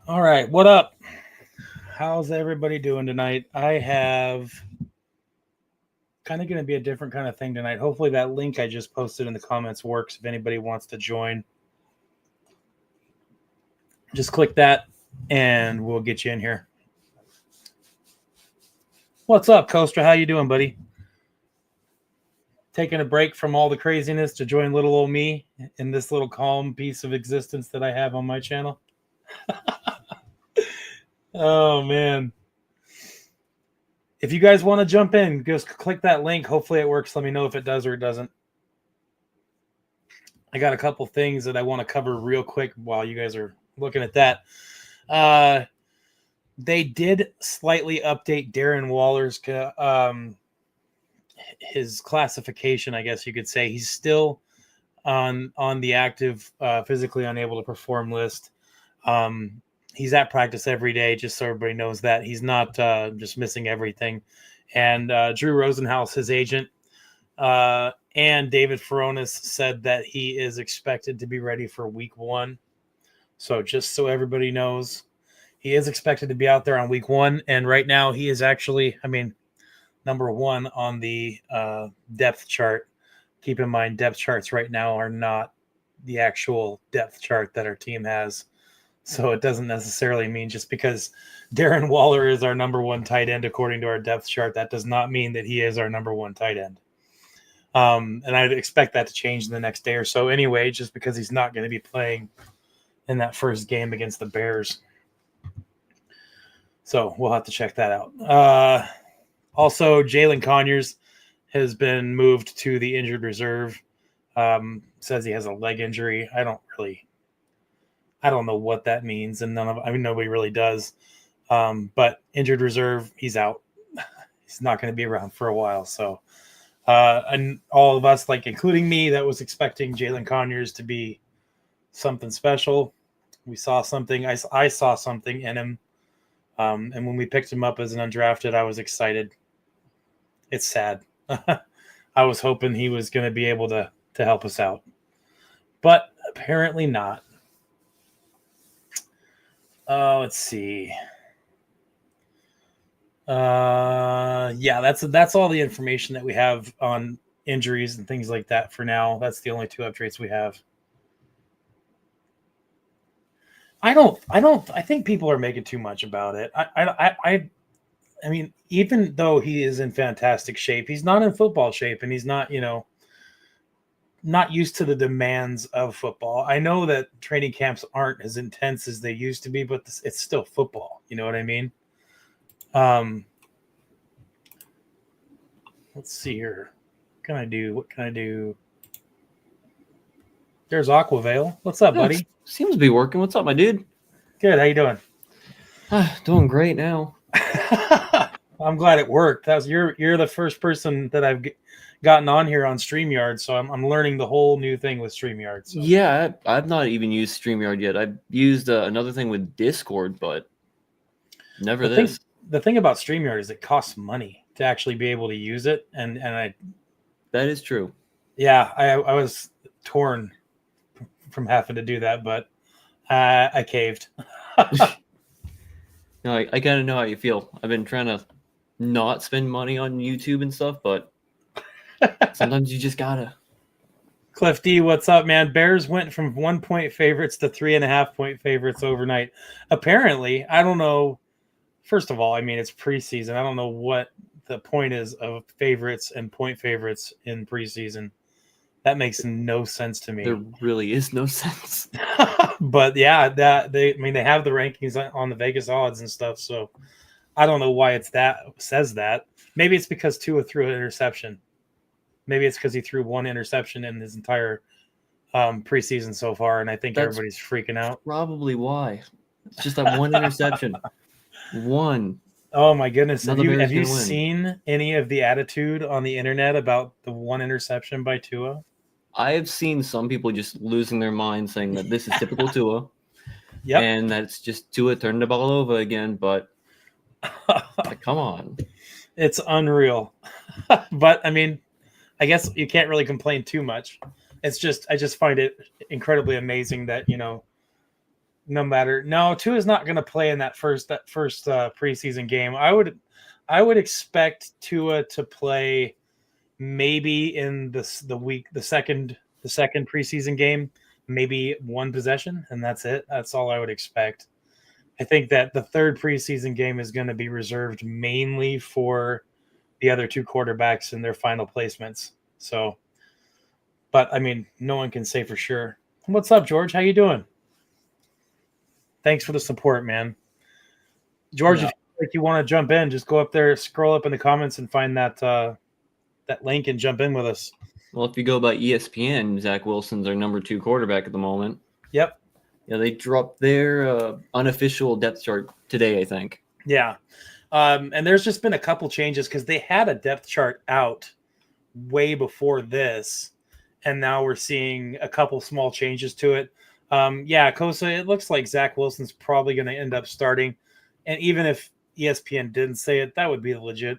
All right, what up? How's everybody doing tonight? I have kind of going to be a different kind of thing tonight. Hopefully, that link I just posted in the comments works. If anybody wants to join, just click that and we'll get you in here. What's up, Coaster? How you doing, buddy? Taking a break from all the craziness to join little old me in this little calm piece of existence that I have on my channel. Oh, man. If you guys want to jump in, just click that link. Hopefully it works. Let me know if it does or it doesn't. I got a couple things that I want to cover real quick while you guys are looking at that. They did slightly update Darren Waller's his classification, I guess you could say. He's still on the active, physically unable to perform list. He's at practice every day, just so everybody knows that. He's not just missing everything. And Drew Rosenhaus, his agent, and David Furones said that he is expected to be ready for week 1. So just so everybody knows, he is expected to be out there on week 1. And right now he is actually, number 1 on the depth chart. Keep in mind, depth charts right now are not the actual depth chart that our team has. So it doesn't necessarily mean just because Darren Waller is our number 1 tight end according to our depth chart, that does not mean that he is our number 1 tight end. And I'd expect that to change in the next day or so anyway, just because he's not going to be playing in that first game against the Bears. So we'll have to check that out. Also, Jalen Conyers has been moved to the injured reserve. Says he has a leg injury. I don't know what that means, and nobody really does. But injured reserve, he's out. He's not going to be around for a while. So, and all of us, including me, that was expecting Jalen Conyers to be something special. We saw something. I saw something in him. And when we picked him up as an undrafted, I was excited. It's sad. I was hoping he was going to be able to help us out, but apparently not. Let's see. Yeah, that's all the information that we have on injuries and things like that for now. That's the only 2 updates we have. I think people are making too much about it. I mean, even though he is in fantastic shape, he's not in football shape, and he's not, not used to the demands of football. I know that training camps aren't as intense as they used to be, but it's still football. You know what I mean? Let's see here. What can I do? There's Aquavale. What's up, buddy? Seems to be working. What's up, my dude? Good. How you doing? Doing great now. I'm glad it worked. You're the first person that I've gotten on here on StreamYard, so I'm learning the whole new thing with StreamYard. So. Yeah, I've not even used StreamYard yet. I've used another thing with Discord, but never this. The thing about StreamYard is it costs money to actually be able to use it, and that is true. Yeah, I was torn from having to do that, but I caved. No, I kind of know how you feel. I've been trying to not spend money on YouTube and stuff, but sometimes you just gotta. Cliff D, what's up, man? Bears went from 1-point favorites to 3.5-point favorites overnight. Apparently, I don't know. First of all, it's preseason. I don't know what the point is of favorites and point favorites in preseason. That makes no sense to me. There really is no sense. But yeah, they have the rankings on the Vegas odds and stuff. So I don't know why says that. Maybe it's because Tua threw an interception. Maybe it's because he threw 1 interception in his entire preseason so far, and I think everybody's freaking out. Probably why. It's just that 1 interception. 1. Oh my goodness! Have you seen any of the attitude on the internet about the 1 interception by Tua? I have seen some people just losing their mind, saying that this is typical Tua. Yep. And that's just Tua turning the ball over again, but come on. It's unreal. But I guess you can't really complain too much. I just find it incredibly amazing that, No, Tua is not going to play in that first preseason game. I would expect Tua to play maybe in the second preseason game, maybe one possession, and that's it. That's all I would expect. I think that the third preseason game is going to be reserved mainly for the other two quarterbacks in their final placements. So, but I mean, no one can say for sure. What's up, George? How you doing? Thanks for the support, man. George, Yeah. if you want to jump in, just go up there, scroll up in the comments, and find that link and jump in with us. Well, if you go by ESPN, Zach Wilson's our number 2 quarterback at the moment. Yep. Yeah, they dropped their unofficial depth chart today, I think. Yeah. And there's just been a couple changes because they had a depth chart out way before this, and now we're seeing a couple small changes to it. Yeah, Kosa, it looks like Zach Wilson's probably going to end up starting. And even if ESPN didn't say it, that would be the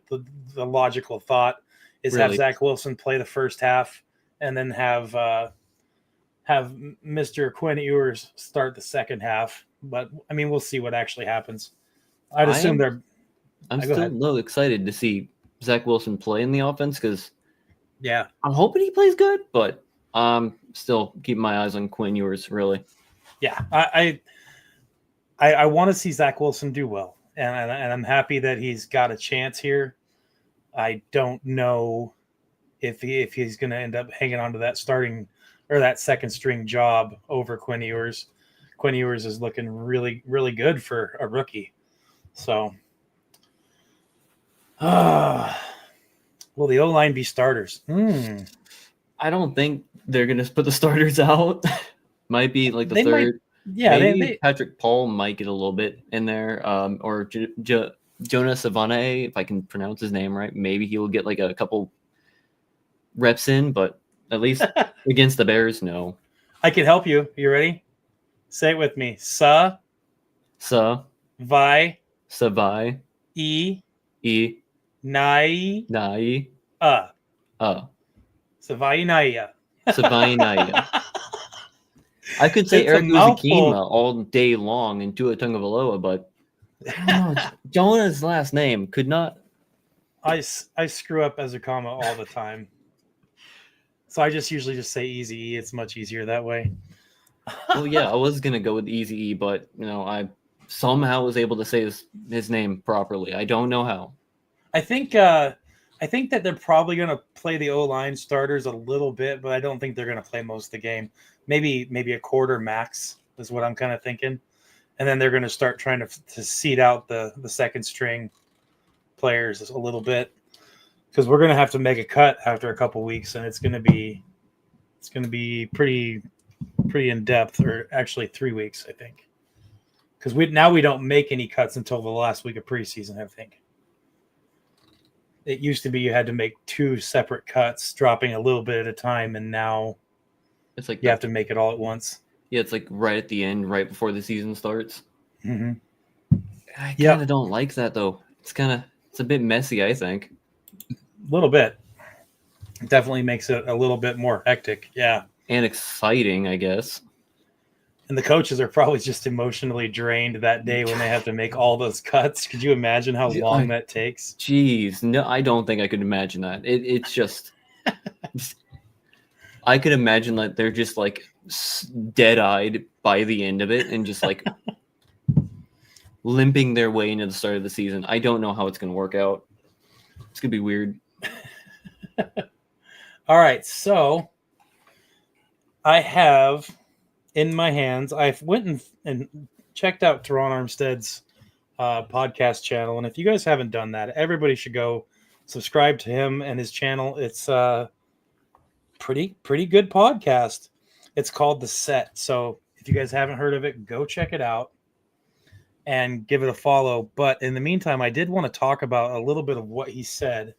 logical thought is Really? have Zach Wilson play the first half and then have Mr. Quinn Ewers start the second half. But I mean, we'll see what actually happens. I'd assume they're. I'm still excited to see Zach Wilson play in the offense because yeah, I'm hoping he plays good, but still keep my eyes on Quinn Ewers, really. Yeah, I want to see Zach Wilson do well, and I'm happy that he's got a chance here. I don't know if he's going to end up hanging on to that starting or that second string job over Quinn Ewers. Quinn Ewers is looking really, really good for a rookie. So, will the O-line be starters? I don't think they're going to put the starters out. Might be like the third. Maybe Patrick Paul might get a little bit in there, or Jonas Savane, if I can pronounce his name right. Maybe he will get like a couple reps in, but at least against the Bears, no. I can help you. You ready? Say it with me. Savai. E. Nai. Savai. I could say Eric Uzakima all day long and Tua Tagovailoa, but I don't know. Jonah's last name could not. I screw up Ezekama all the time. So I usually just say Easy E. It's much easier that way. Well, yeah, I was going to go with Easy E, but I somehow was able to say his name properly. I don't know how. I think that they're probably going to play the O-line starters a little bit, but I don't think they're going to play most of the game. Maybe a quarter max is what I'm kind of thinking. And then they're going to start trying to seed out the second string players a little bit because we're going to have to make a cut after a couple weeks, and it's going to be pretty in depth, or actually 3 weeks, I think. Because we don't make any cuts until the last week of preseason, I think. It used to be you had to make 2 separate cuts, dropping a little bit at a time, and now it's like you have to make it all at once. Yeah, it's like right at the end, right before the season starts. Mm-hmm. I kind of don't like that, though. It's a bit messy, I think. A little bit. It definitely makes it a little bit more hectic, yeah. And exciting, I guess. And the coaches are probably just emotionally drained that day when they have to make all those cuts. Could you imagine how long that takes? Jeez, no, I don't think I could imagine that. It's just... I could imagine that they're just like dead-eyed by the end of it and just like limping their way into the start of the season. I don't know how it's going to work out. It's going to be weird. All right, so I have in my hands, I've went and checked out Teron Armstead's podcast channel. And if you guys haven't done that, everybody should go subscribe to him and his channel. It's pretty good podcast. It's called The Set. So if you guys haven't heard of it, go check it out and give it a follow. But in the meantime, I did want to talk about a little bit of what he said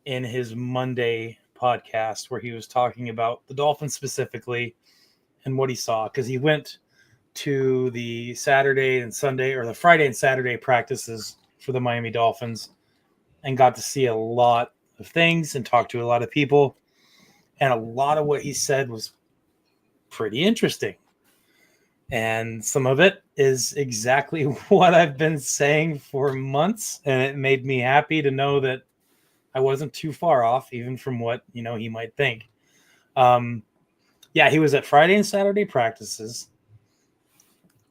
in his Monday podcast, where he was talking about the Dolphins specifically and what he saw, because he went to the Saturday and Sunday, or the Friday and Saturday practices for the Miami Dolphins, and got to see a lot of things and talk to a lot of people. And a lot of what he said was pretty interesting. And some of it is exactly what I've been saying for months. And it made me happy to know that I wasn't too far off, even from what, he might think. Yeah, he was at Friday and Saturday practices.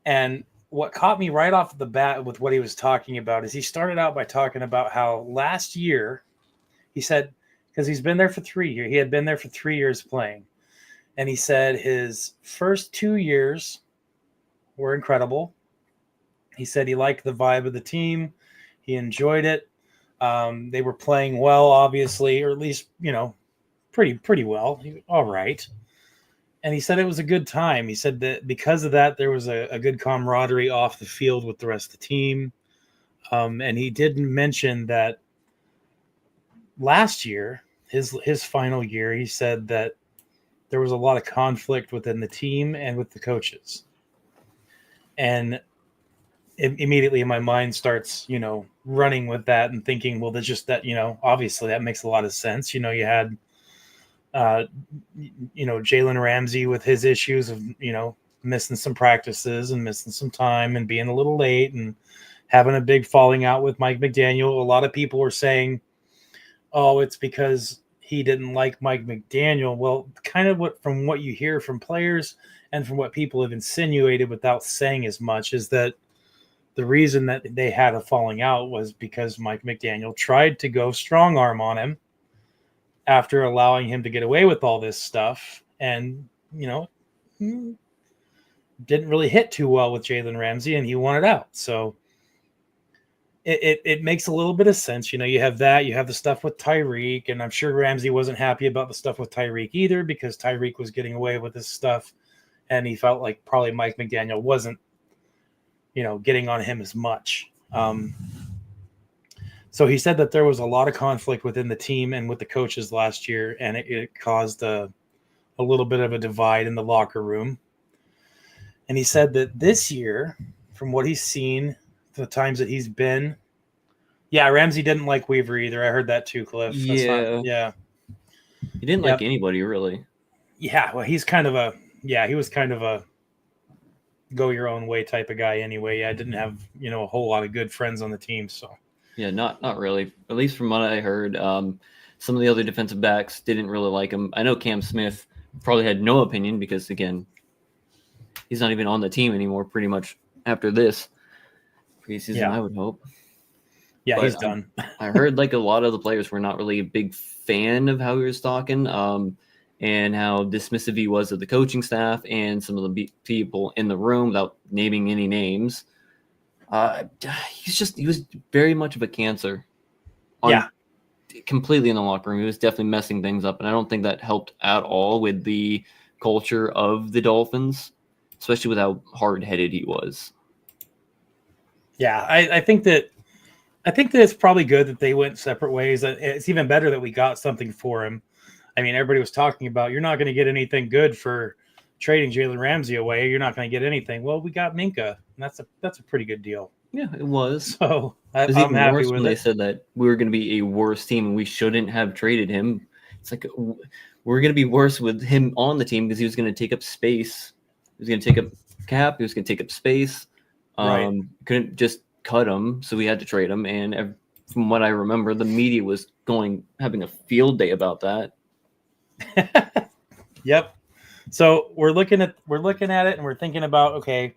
And what caught me right off the bat with what he was talking about is he started out by talking about how last year, he said, because he's been there for 3 years, he had been there for 3 years playing. And he said his first 2 years were incredible. He said he liked the vibe of the team. He enjoyed it. They were playing well, obviously, or at least, pretty well. All right. And he said it was a good time. He said that because of that, there was a good camaraderie off the field with the rest of the team. And he did mention that last year, his final year, he said that there was a lot of conflict within the team and with the coaches. And immediately my mind starts, running with that and thinking, well, there's just that, obviously that makes a lot of sense. You had, Jalen Ramsey with his issues of, missing some practices and missing some time and being a little late and having a big falling out with Mike McDaniel. A lot of people were saying, oh, it's because he didn't like Mike McDaniel. Well, kind of from what you hear from players and from what people have insinuated without saying as much is that the reason that they had a falling out was because Mike McDaniel tried to go strong arm on him after allowing him to get away with all this stuff and, didn't really hit too well with Jalen Ramsey and he wanted out. So it makes a little bit of sense. You have that, you have the stuff with Tyreek, and I'm sure Ramsey wasn't happy about the stuff with Tyreek either because Tyreek was getting away with this stuff and he felt like probably Mike McDaniel wasn't, getting on him as much. So he said that there was a lot of conflict within the team and with the coaches last year, and it caused a little bit of a divide in the locker room. And he said that this year, from what he's seen, the times that he's been, Ramsey didn't like Weaver either. I heard that too, Cliff. Yeah. He didn't like anybody, really. Yeah, well, he was kind of a go your own way type of guy anyway. I didn't have, a whole lot of good friends on the team, so. Yeah, not really. At least from what I heard, some of the other defensive backs didn't really like him. I know Cam Smith probably had no opinion because, again, he's not even on the team anymore pretty much after this preseason, I would hope. Yeah, but he's done. I heard like a lot of the players were not really a big fan of how he was talking and how dismissive he was of the coaching staff and some of the people in the room without naming any names. He was very much of a cancer. Completely in the locker room. He was definitely messing things up, and I don't think that helped at all with the culture of the Dolphins, especially with how hard-headed he was. Yeah, I think that it's probably good that they went separate ways. It's even better that we got something for him. I mean, everybody was talking about you're not going to get anything good for trading Jalen Ramsey away. You're not going to get anything. Well, we got Minkah, and that's a pretty good deal. Yeah, it was. So I'm happy with it. They said that we were going to be a worse team and we shouldn't have traded him. It's like we're going to be worse with him on the team because he was going to take up space. He was going to take up cap. He was going to take up space. Right. Couldn't just cut him, so we had to trade him. And from what I remember, the media was having a field day about that. Yep. So we're looking at it and we're thinking about, okay,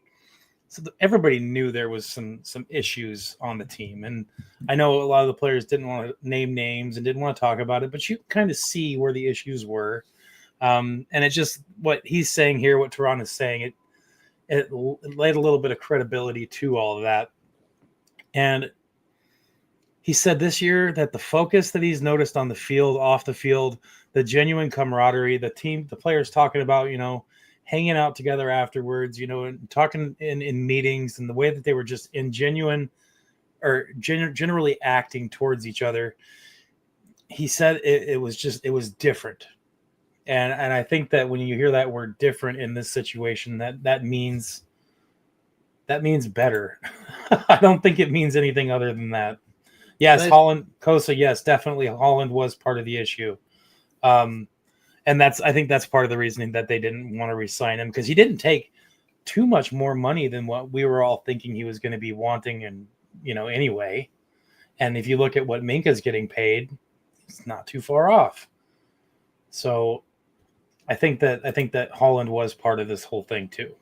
so everybody knew there was some issues on the team, and I know a lot of the players didn't want to name names and didn't want to talk about it, but you kind of see where the issues were, and it's just what he's saying here, what Teron is saying. It laid a little bit of credibility to all of that, and he said this year that the focus that he's noticed on the field, off the field, the genuine camaraderie, the players talking about, hanging out together afterwards, and talking in meetings, and the way that they were just in genuine or generally acting towards each other. He said it was different. And I think that when you hear that word different in this situation, that means better. I don't think it means anything other than that. Yes, Holland, Kosa, yes, definitely Holland was part of the issue. And I think that's part of the reasoning that they didn't want to re-sign him, because he didn't take too much more money than what we were all thinking he was going to be wanting, and anyway. And if you look at what Minka's getting paid, it's not too far off. So I think that Holland was part of this whole thing too.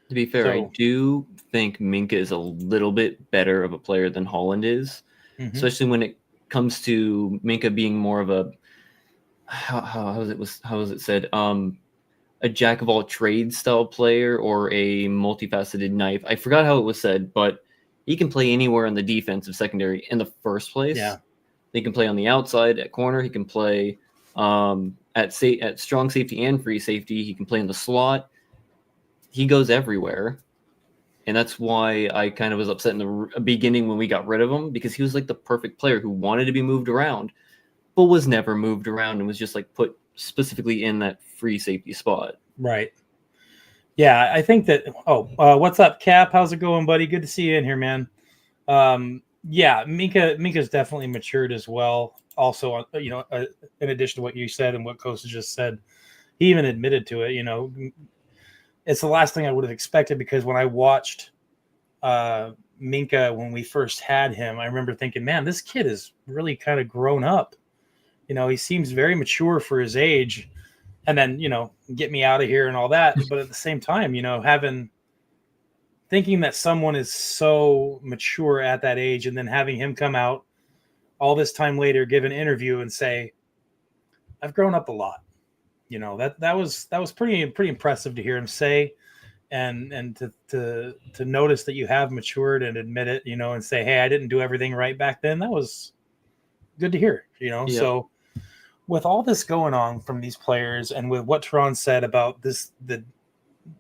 To be fair, I do think Minka is a little bit better of a player than Holland is, especially when it comes to Minka being more of a how was it said? A jack of all trades style player or a multifaceted knife. I forgot how it was said, but he can play anywhere in the defensive secondary in the first place. Yeah. He can play on the outside at corner. He can play at strong safety and free safety. He can play in the slot. He goes everywhere. And that's why I kind of was upset in the beginning when we got rid of him, because he was like the perfect player who wanted to be moved around, but was never moved around and was just like put specifically in that free safety spot. Right. Yeah, I think that. What's up, Cap? How's it going, buddy? Good to see you in here, man. Yeah, Minka's definitely matured as well. Also, in addition to what you said and what Kosa just said, he even admitted to it. It's the last thing I would have expected, because when I watched Minka when we first had him, I remember thinking, man, this kid is really kind of grown up. He seems very mature for his age. And then, get me out of here and all that. But at the same time, thinking that someone is so mature at that age, and then having him come out all this time later, give an interview and say, I've grown up a lot. That was pretty impressive to hear him say, and to notice that you have matured and admit it, and say, hey, I didn't do everything right back then. That was good to hear, Yeah. So with all this going on from these players, and with what Teron said about this,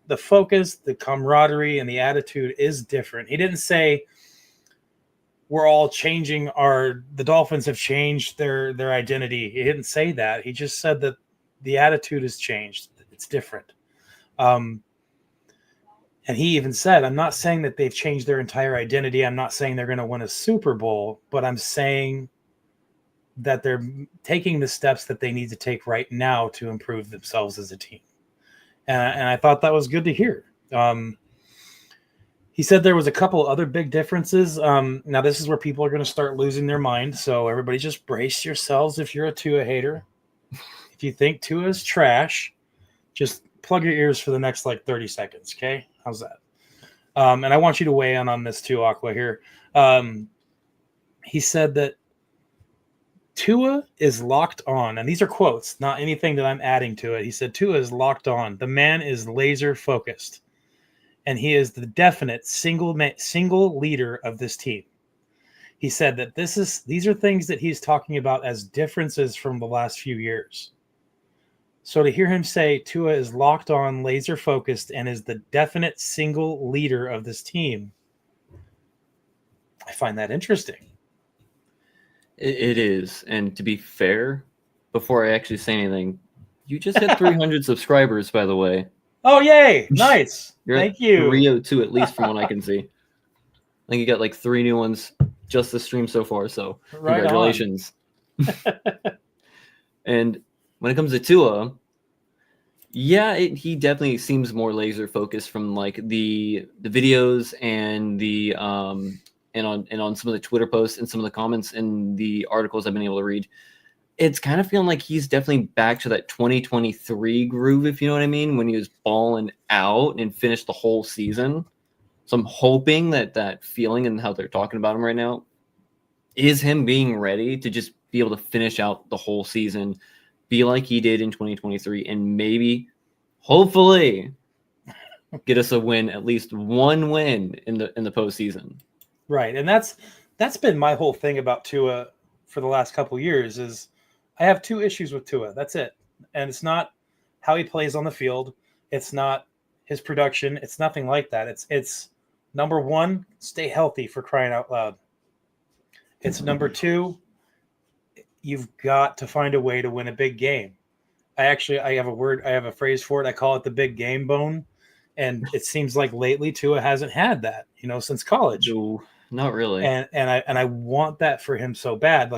the focus, the camaraderie, and the attitude is different. He didn't say we're all changing the Dolphins have changed their identity. He didn't say that. He just said that the attitude has changed. It's different. And he even said, I'm not saying that they've changed their entire identity. I'm not saying they're going to win a Super Bowl, but I'm saying that they're taking the steps that they need to take right now to improve themselves as a team. And I thought that was good to hear. He said there was a couple other big differences. Now, this is where people are going to start losing their mind. So everybody just brace yourselves if you're a Tua hater. If you think Tua is trash, just plug your ears for the next 30 seconds, okay? How's that? And I want you to weigh in on this too, Aqua, here. He said that Tua is locked on, and these are quotes, not anything that I'm adding to it. He said Tua is locked on. The man is laser focused, and he is the definite single leader of this team. He said that these are things that he's talking about as differences from the last few years. So to hear him say Tua is locked on, laser focused, and is the definite single leader of this team, I find that interesting. It is. And to be fair, before I actually say anything, you just hit 300 subscribers, by the way. Oh, yay. Nice. Thank you. 302 at least from what I can see. I think you got 3 new ones just the stream so far. So right, congratulations. And when it comes to Tua, yeah, he definitely seems more laser focused from the videos and the and on some of the Twitter posts and some of the comments in the articles I've been able to read. It's kind of feeling like he's definitely back to that 2023 groove, if you know what I mean, when he was balling out and finished the whole season. So I'm hoping that feeling and how they're talking about him right now is him being ready to just be able to finish out the whole season, be like he did in 2023, and maybe, hopefully, get us a win, at least one win in the postseason. Right, and that's been my whole thing about Tua for the last couple of years. Is I have 2 issues with Tua. That's it, and it's not how he plays on the field. It's not his production. It's nothing like that. It's number 1, stay healthy, for crying out loud. It's number 2, you've got to find a way to win a big game. I have a phrase for it. I call it the big game bone. And it seems like lately Tua hasn't had that, since college. No, not really. And I want that for him so bad.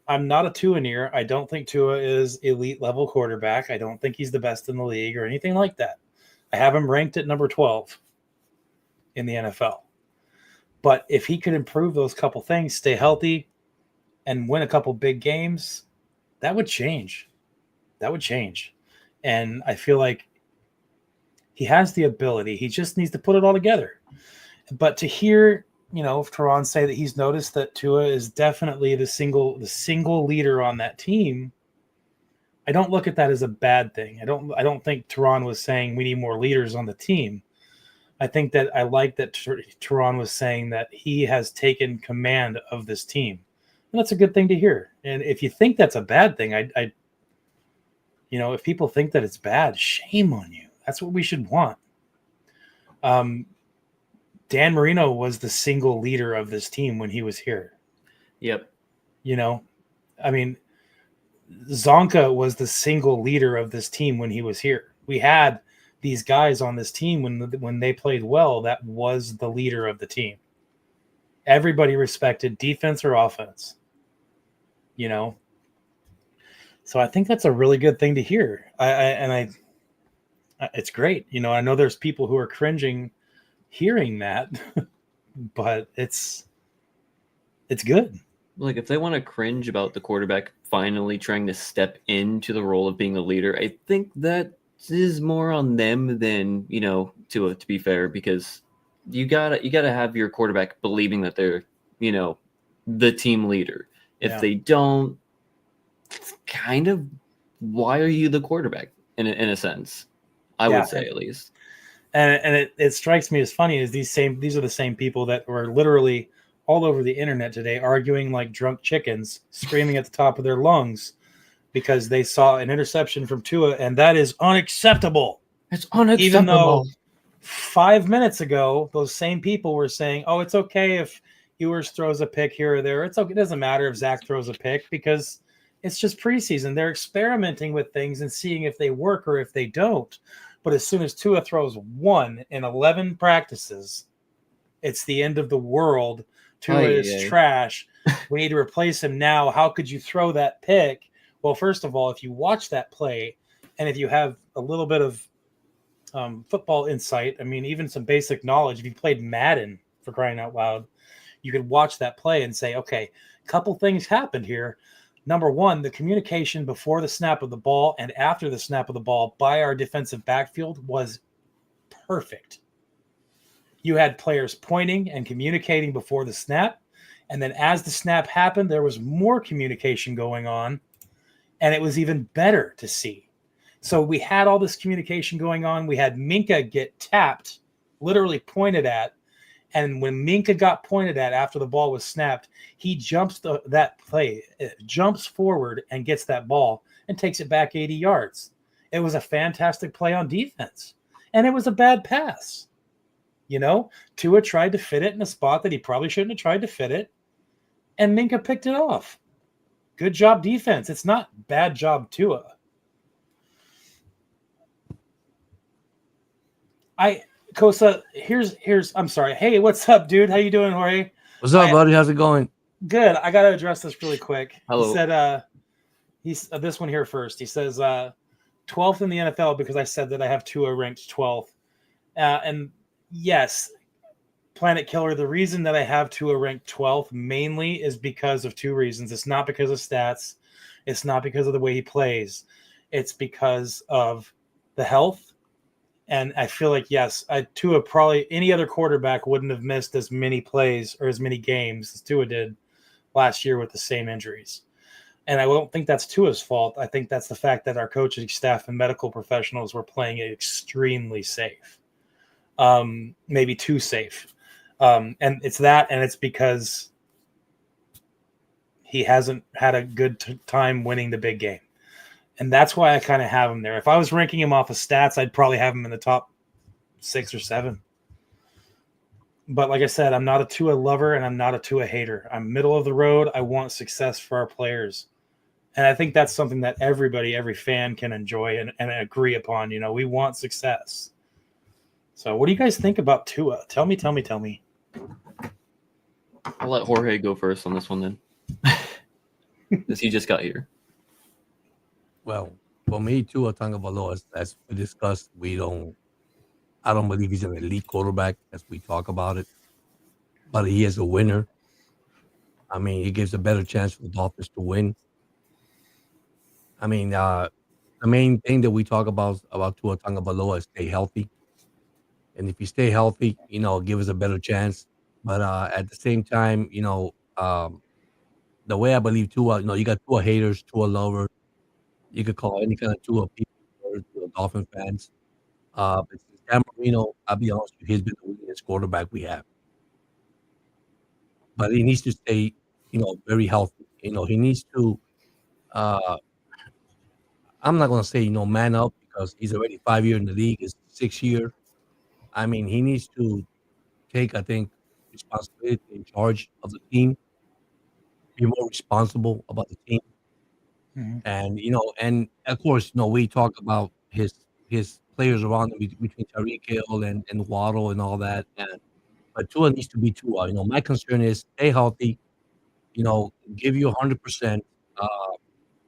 I'm not a Tua-neer. I don't think Tua is elite level quarterback. I don't think he's the best in the league or anything like that. I have him ranked at number 12 in the NFL. But if he could improve those couple things, stay healthy, and win a couple big games, that would change. That would change. And I feel like he has the ability. He just needs to put it all together. But to hear, Teron say that he's noticed that Tua is definitely the single leader on that team, I don't look at that as a bad thing. I don't think Teron was saying we need more leaders on the team. I think that I like that Teron was saying that he has taken command of this team. And that's a good thing to hear. And if you think that's a bad thing, if people think that it's bad, shame on you. That's what we should want. Dan Marino was the single leader of this team when he was here. Yep. Zonka was the single leader of this team when he was here. We had these guys on this team when they played well, that was the leader of the team. Everybody respected defense or offense. So I think that's a really good thing to hear. It's great. I know there's people who are cringing hearing that, but it's good. Like, if they want to cringe about the quarterback finally trying to step into the role of being the leader, I think that is more on them than, to be fair, because you gotta have your quarterback believing that they're, the team leader. If they don't, it's kind of, why are you the quarterback in a sense? I would say, at least. And it strikes me as funny as these are the same people that were literally all over the internet today arguing like drunk chickens, screaming at the top of their lungs because they saw an interception from Tua, and that is unacceptable. It's unacceptable. Even though 5 minutes ago, those same people were saying, oh, it's okay if Ewers throws a pick here or there. It's okay. It doesn't matter if Zach throws a pick because it's just preseason. They're experimenting with things and seeing if they work or if they don't. But as soon as Tua throws 1 in 11 practices, it's the end of the world. Tua is trash. We need to replace him now. How could you throw that pick? Well, first of all, if you watch that play and if you have a little bit of football insight, even some basic knowledge, if you played Madden, for crying out loud, you could watch that play and say, okay, a couple things happened here. Number one, the communication before the snap of the ball and after the snap of the ball by our defensive backfield was perfect. You had players pointing and communicating before the snap. And then as the snap happened, there was more communication going on. And it was even better to see. So we had all this communication going on. We had Minka get tapped, literally pointed at. And when Minka got pointed at after the ball was snapped, he jumps jumps forward and gets that ball and takes it back 80 yards. It was a fantastic play on defense. And it was a bad pass. Tua tried to fit it in a spot that he probably shouldn't have tried to fit it. And Minka picked it off. Good job defense. It's not bad job Tua. Kosa, here's I'm sorry. Hey, what's up, dude? How you doing, Jorge? What's up, buddy? How's it going? Good. I got to address this really quick. Hello. He said he's this one here first. He says 12th in the NFL because I said that I have Tua ranked 12th. And yes, Planet Killer, the reason that I have Tua ranked 12th mainly is because of two reasons. It's not because of stats. It's not because of the way he plays. It's because of the health. And I feel like, yes, Tua, probably any other quarterback wouldn't have missed as many plays or as many games as Tua did last year with the same injuries. And I don't think that's Tua's fault. I think that's the fact that our coaching staff and medical professionals were playing it extremely safe, maybe too safe. And it's that, and it's because he hasn't had a good time winning the big game. And that's why I kind of have him there. If I was ranking him off of stats, I'd probably have him in the top 6 or 7. But like I said, I'm not a Tua lover and I'm not a Tua hater. I'm middle of the road. I want success for our players. And I think that's something that every fan can enjoy and agree upon. We want success. So what do you guys think about Tua? Tell me. I'll let Jorge go first on this one then. Because he just got here. Well, for me, Tua Tagovailoa, as we discussed, we don't I don't believe he's an elite quarterback as we talk about it, but he is a winner. I mean, he gives a better chance for the Dolphins to win. I mean, the main thing that we talk about Tua Tagovailoa is stay healthy, and if you stay healthy, give us a better chance. But at the same time, the way I believe Tua, you got Tua haters, Tua lovers. You could call any kind of Tua people, Dolphin fans. But since Dan Marino, I'll be honest with you, he's been the winningest quarterback we have. But he needs to stay, very healthy. He needs to. Uh, I'm not gonna say man up because he's already 5 years in the league. It's 6 year. I mean, he needs to take, I think, responsibility in charge of the team, be more responsible about the team, and of course, we talk about his players around him between Tyreek Hill and Waddle and all that. But Tua needs to be Tua. My concern is stay healthy. Give you 100%. Uh,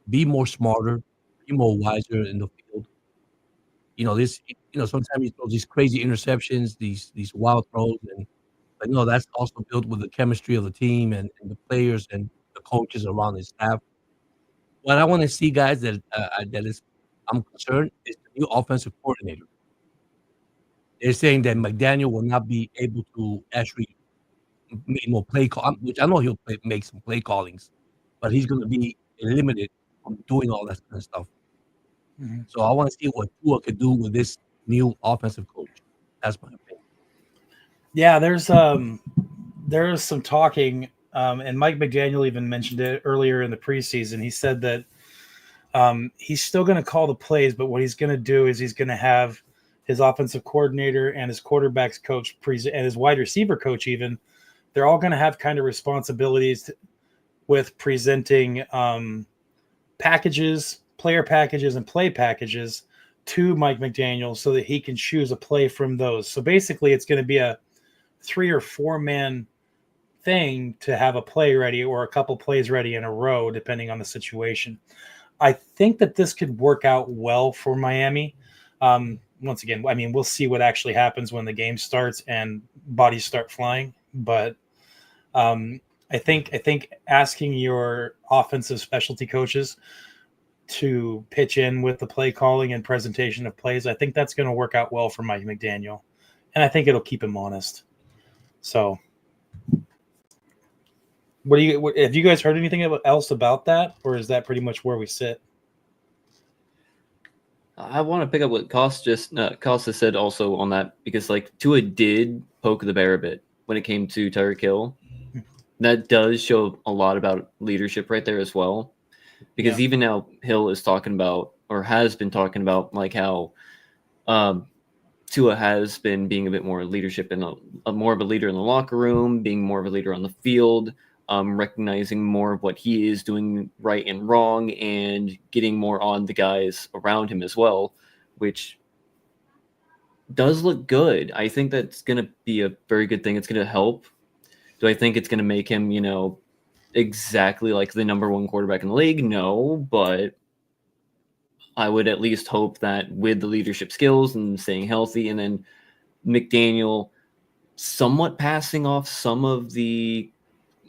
be more smarter, be more wiser in the field. This. Sometimes he throws these crazy interceptions, these wild throws, but that's also built with the chemistry of the team and the players and the coaches around his staff. What I want to see, guys, I'm concerned is the new offensive coordinator. They're saying that McDaniel will not be able to actually make more play call, which I know he'll make some play callings, but he's going to be limited from doing all that kind of stuff. So I want to see what Tua could do with this new offensive coach. That's my opinion. Yeah, there's some talking, and Mike McDaniel even mentioned it earlier in the preseason. He said that he's still going to call the plays, but what he's going to do is he's going to have his offensive coordinator and his quarterbacks coach and his wide receiver coach even. They're all going to have kind of responsibilities with presenting packages, player packages, and play packages to Mike McDaniel so that he can choose a play from those. So basically, it's going to be a 3 or 4 man thing to have a play ready or a couple plays ready in a row, depending on the situation. I think that this could work out well for Miami. Once again, I mean, we'll see what actually happens when the game starts and bodies start flying. But I think asking your offensive specialty coaches to pitch in with the play calling and presentation of plays, I think that's going to work out well for Mike McDaniel, and I think it'll keep him honest. So, have you guys heard anything else about that, or is that pretty much where we sit? I want to pick up what Costa said also on that, because Tua did poke the bear a bit when it came to Tyreek Hill. That does show a lot about leadership right there as well, because even now Hill is talking about, or has been talking about, how Tua has been being a bit more leadership and more of a leader in the locker room, being more of a leader on the field, recognizing more of what he is doing right and wrong, and getting more on the guys around him as well, which does look good. I think that's going to be a very good thing. It's going to help. Do I think it's going to make him, exactly like the number one quarterback in the league? No, but I would at least hope that with the leadership skills and staying healthy, and then McDaniel somewhat passing off some of the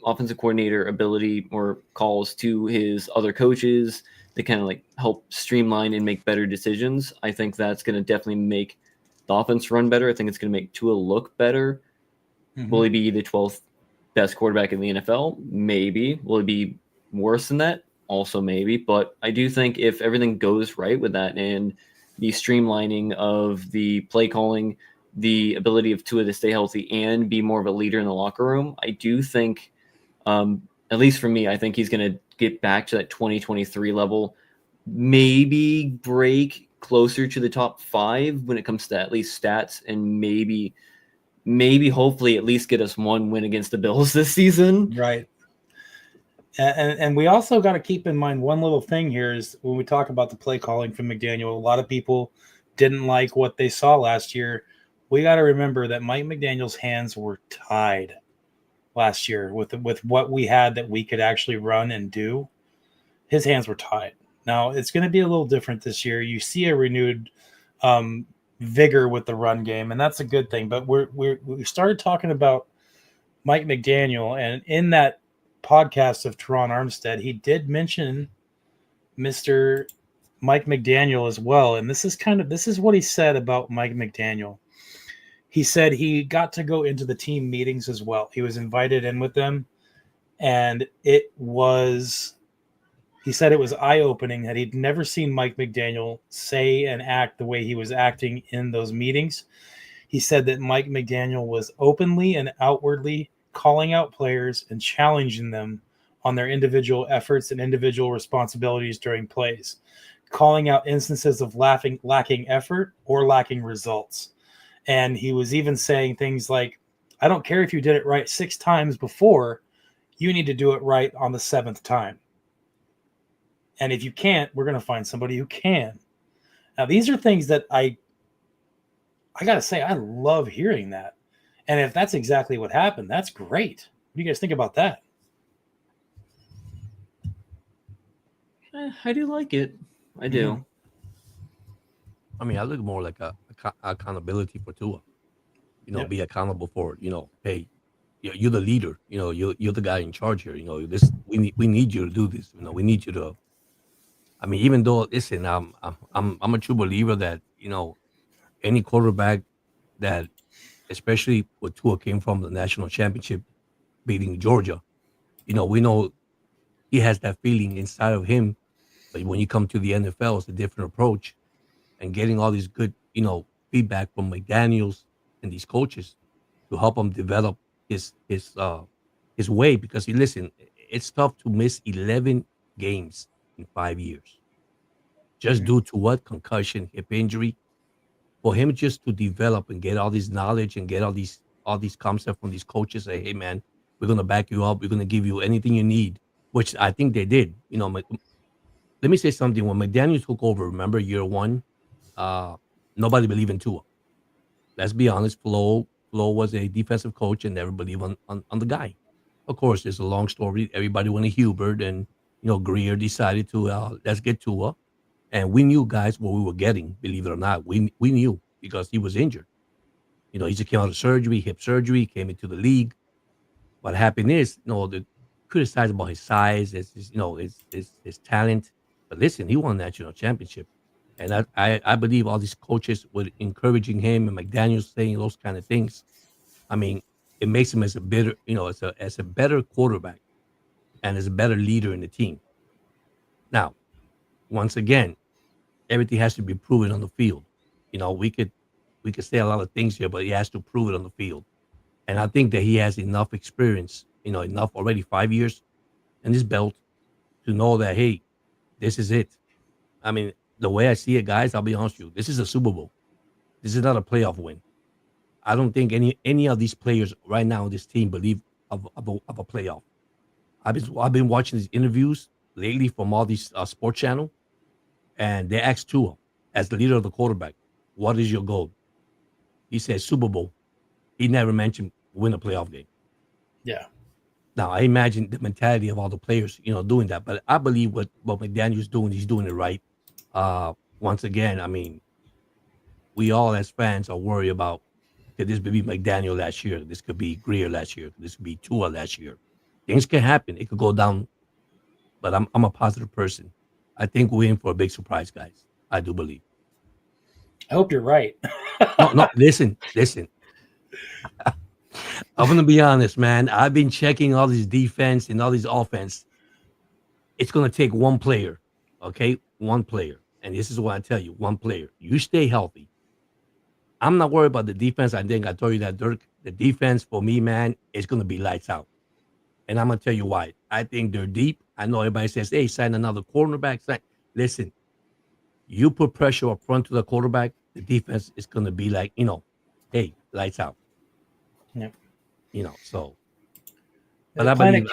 offensive coordinator ability or calls to his other coaches to kind of help streamline and make better decisions. I think that's going to definitely make the offense run better. I think it's going to make Tua look better. Will he be the 12th best quarterback in the NFL? Maybe. Will he be worse than that? Also maybe. But I do think if everything goes right with that, and the streamlining of the play calling, the ability of Tua to stay healthy and be more of a leader in the locker room, I do think, at least for me, I think he's going to get back to that 2023 level, maybe break closer to the top 5 when it comes to at least stats, and maybe hopefully at least get us one win against the Bills this season. Right. And we also got to keep in mind one little thing here is when we talk about the play calling from McDaniel, a lot of people didn't like what they saw last year. We got to remember that Mike McDaniel's hands were tied last year with what we had that we could actually run and do. His hands were tied. Now it's going to be a little different this year. You see a renewed vigor with the run game, and that's a good thing. But we started talking about Mike McDaniel, and in that podcast of Teron Armstead, he did mention Mr. Mike McDaniel as well. And this is what he said about Mike McDaniel. He said he got to go into the team meetings as well. He was invited in with them, and he said it was eye-opening that he'd never seen Mike McDaniel say and act the way he was acting in those meetings. He said that Mike McDaniel was openly and outwardly calling out players and challenging them on their individual efforts and individual responsibilities during plays, calling out instances of lacking effort or lacking results. And he was even saying things like, I don't care if you did it right 6 times before, you need to do it right on the 7th time. And if you can't, we're going to find somebody who can. Now, these are things that I got to say, I love hearing that. And if that's exactly what happened, that's great. What do you guys think about that? I do like it. I do. Mm-hmm. I mean, I look more like a accountability for Tua. Be accountable for, hey, you're the leader. You're the guy in charge here. We need you to do this. We need you to. I mean, even though, listen, I'm a true believer that any quarterback that, especially what Tua came from the national championship, beating Georgia, we know he has that feeling inside of him. But when you come to the NFL, it's a different approach, and getting all these good, feedback from McDaniels and these coaches to help him develop his way. Because listen, it's tough to miss 11 games in 5 years, just due to what? Concussion, hip injury. For him just to develop and get all this knowledge and get all these concepts from these coaches, say, hey man, we're gonna back you up, we're gonna give you anything you need, which I think they did. Let me say something. When McDaniel took over, remember year 1, nobody believed in Tua. Let's be honest. Flo was a defensive coach and never believed on the guy. Of course, there's a long story. Everybody wanted Hubert, and Greer decided to let's get Tua. And we knew, guys, what we were getting. Believe it or not, we knew, because he was injured. He just came out of surgery, hip surgery, came into the league. What happened is, they criticized about his size, his talent. But listen, he won a national championship, and I believe all these coaches were encouraging him, and McDaniel's saying those kind of things. I mean, it makes him as a better, as a better quarterback, and as a better leader in the team. Now, once again, everything has to be proven on the field. We could say a lot of things here, but he has to prove it on the field. And I think that he has enough experience, enough already, 5 years in his belt, to know that, hey, this is it. I mean, the way I see it, guys, I'll be honest with you, this is a Super Bowl. This is not a playoff win. I don't think any of these players right now on this team believe of a playoff. I've been watching these interviews lately from all these sports channel, and they asked Tua, as the leader of the quarterback, what is your goal? He said Super Bowl. He never mentioned win a playoff game. Yeah. Now, I imagine the mentality of all the players, doing that. But I believe what McDaniel's doing, he's doing it right. Once again, I mean, we all as fans are worried about, could this be McDaniel last year? This could be Greer last year. This could be Tua last year. Things can happen. It could go down. But I'm a positive person. I think we're in for a big surprise, guys. I do believe. I hope you're right. No, listen. I'm going to be honest, man. I've been checking all these defense and all these offense. It's going to take one player, okay? One player. And this is what I tell you, one player. You stay healthy. I'm not worried about the defense. I think I told you that, Dirk. The defense for me, man, is going to be lights out. And I'm going to tell you why. I think they're deep. I know everybody says, hey, sign another cornerback. Listen, you put pressure up front to the quarterback, the defense is going to be like, hey, lights out. Yep. So. But I believe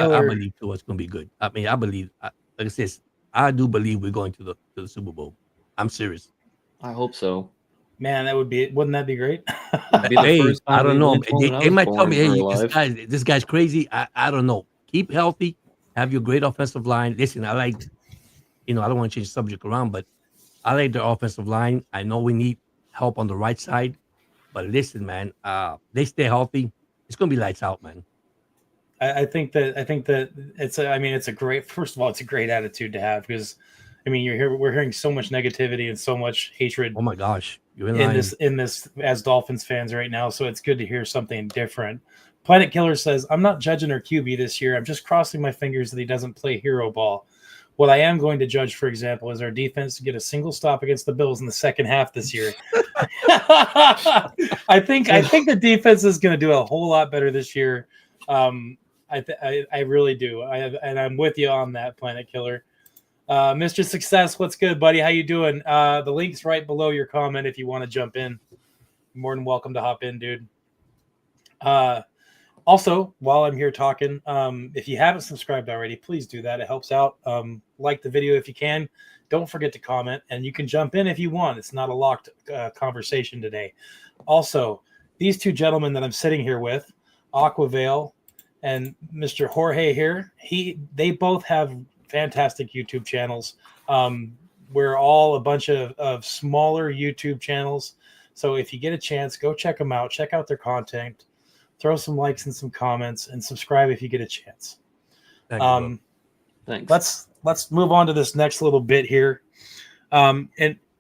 Tua is going to be good. I mean, I believe, like I said, I do believe we're going to the Super Bowl. I'm serious. I hope so. Man, wouldn't that be great? Hey, I don't know. They might tell me, hey, this guy's crazy. I don't know. Keep healthy. Have your great offensive line. Listen, I like, I don't want to change the subject around, but I like their offensive line. I know we need help on the right side. But listen, man, they stay healthy. It's gonna be lights out, man. I think that it's it's a great, first of all, it's a great attitude to have, because we're hearing so much negativity and so much hatred. Oh my gosh, you're in this as Dolphins fans right now. So it's good to hear something different. Planet Killer says, I'm not judging our QB this year. I'm just crossing my fingers that he doesn't play hero ball. What I am going to judge, for example, is our defense to get a single stop against the Bills in the second half this year. I think the defense is going to do a whole lot better this year. I really do. And I'm with you on that, Planet Killer. Mr. Success, what's good, buddy? How you doing? The link's right below your comment if you want to jump in. You're more than welcome to hop in, dude. Also, while I'm here talking, if you haven't subscribed already, please do that. It helps out. Like the video if you can. Don't forget to comment, and you can jump in if you want. It's not a locked conversation today. Also, these two gentlemen that I'm sitting here with, Aquavale and Mr. Jorge here, they both have fantastic YouTube channels. We're all a bunch of smaller YouTube channels. So if you get a chance, go check them out. Check out their content. Throw some likes and some comments, and subscribe if you get a chance. Thanks. Let's move on to this next little bit here. And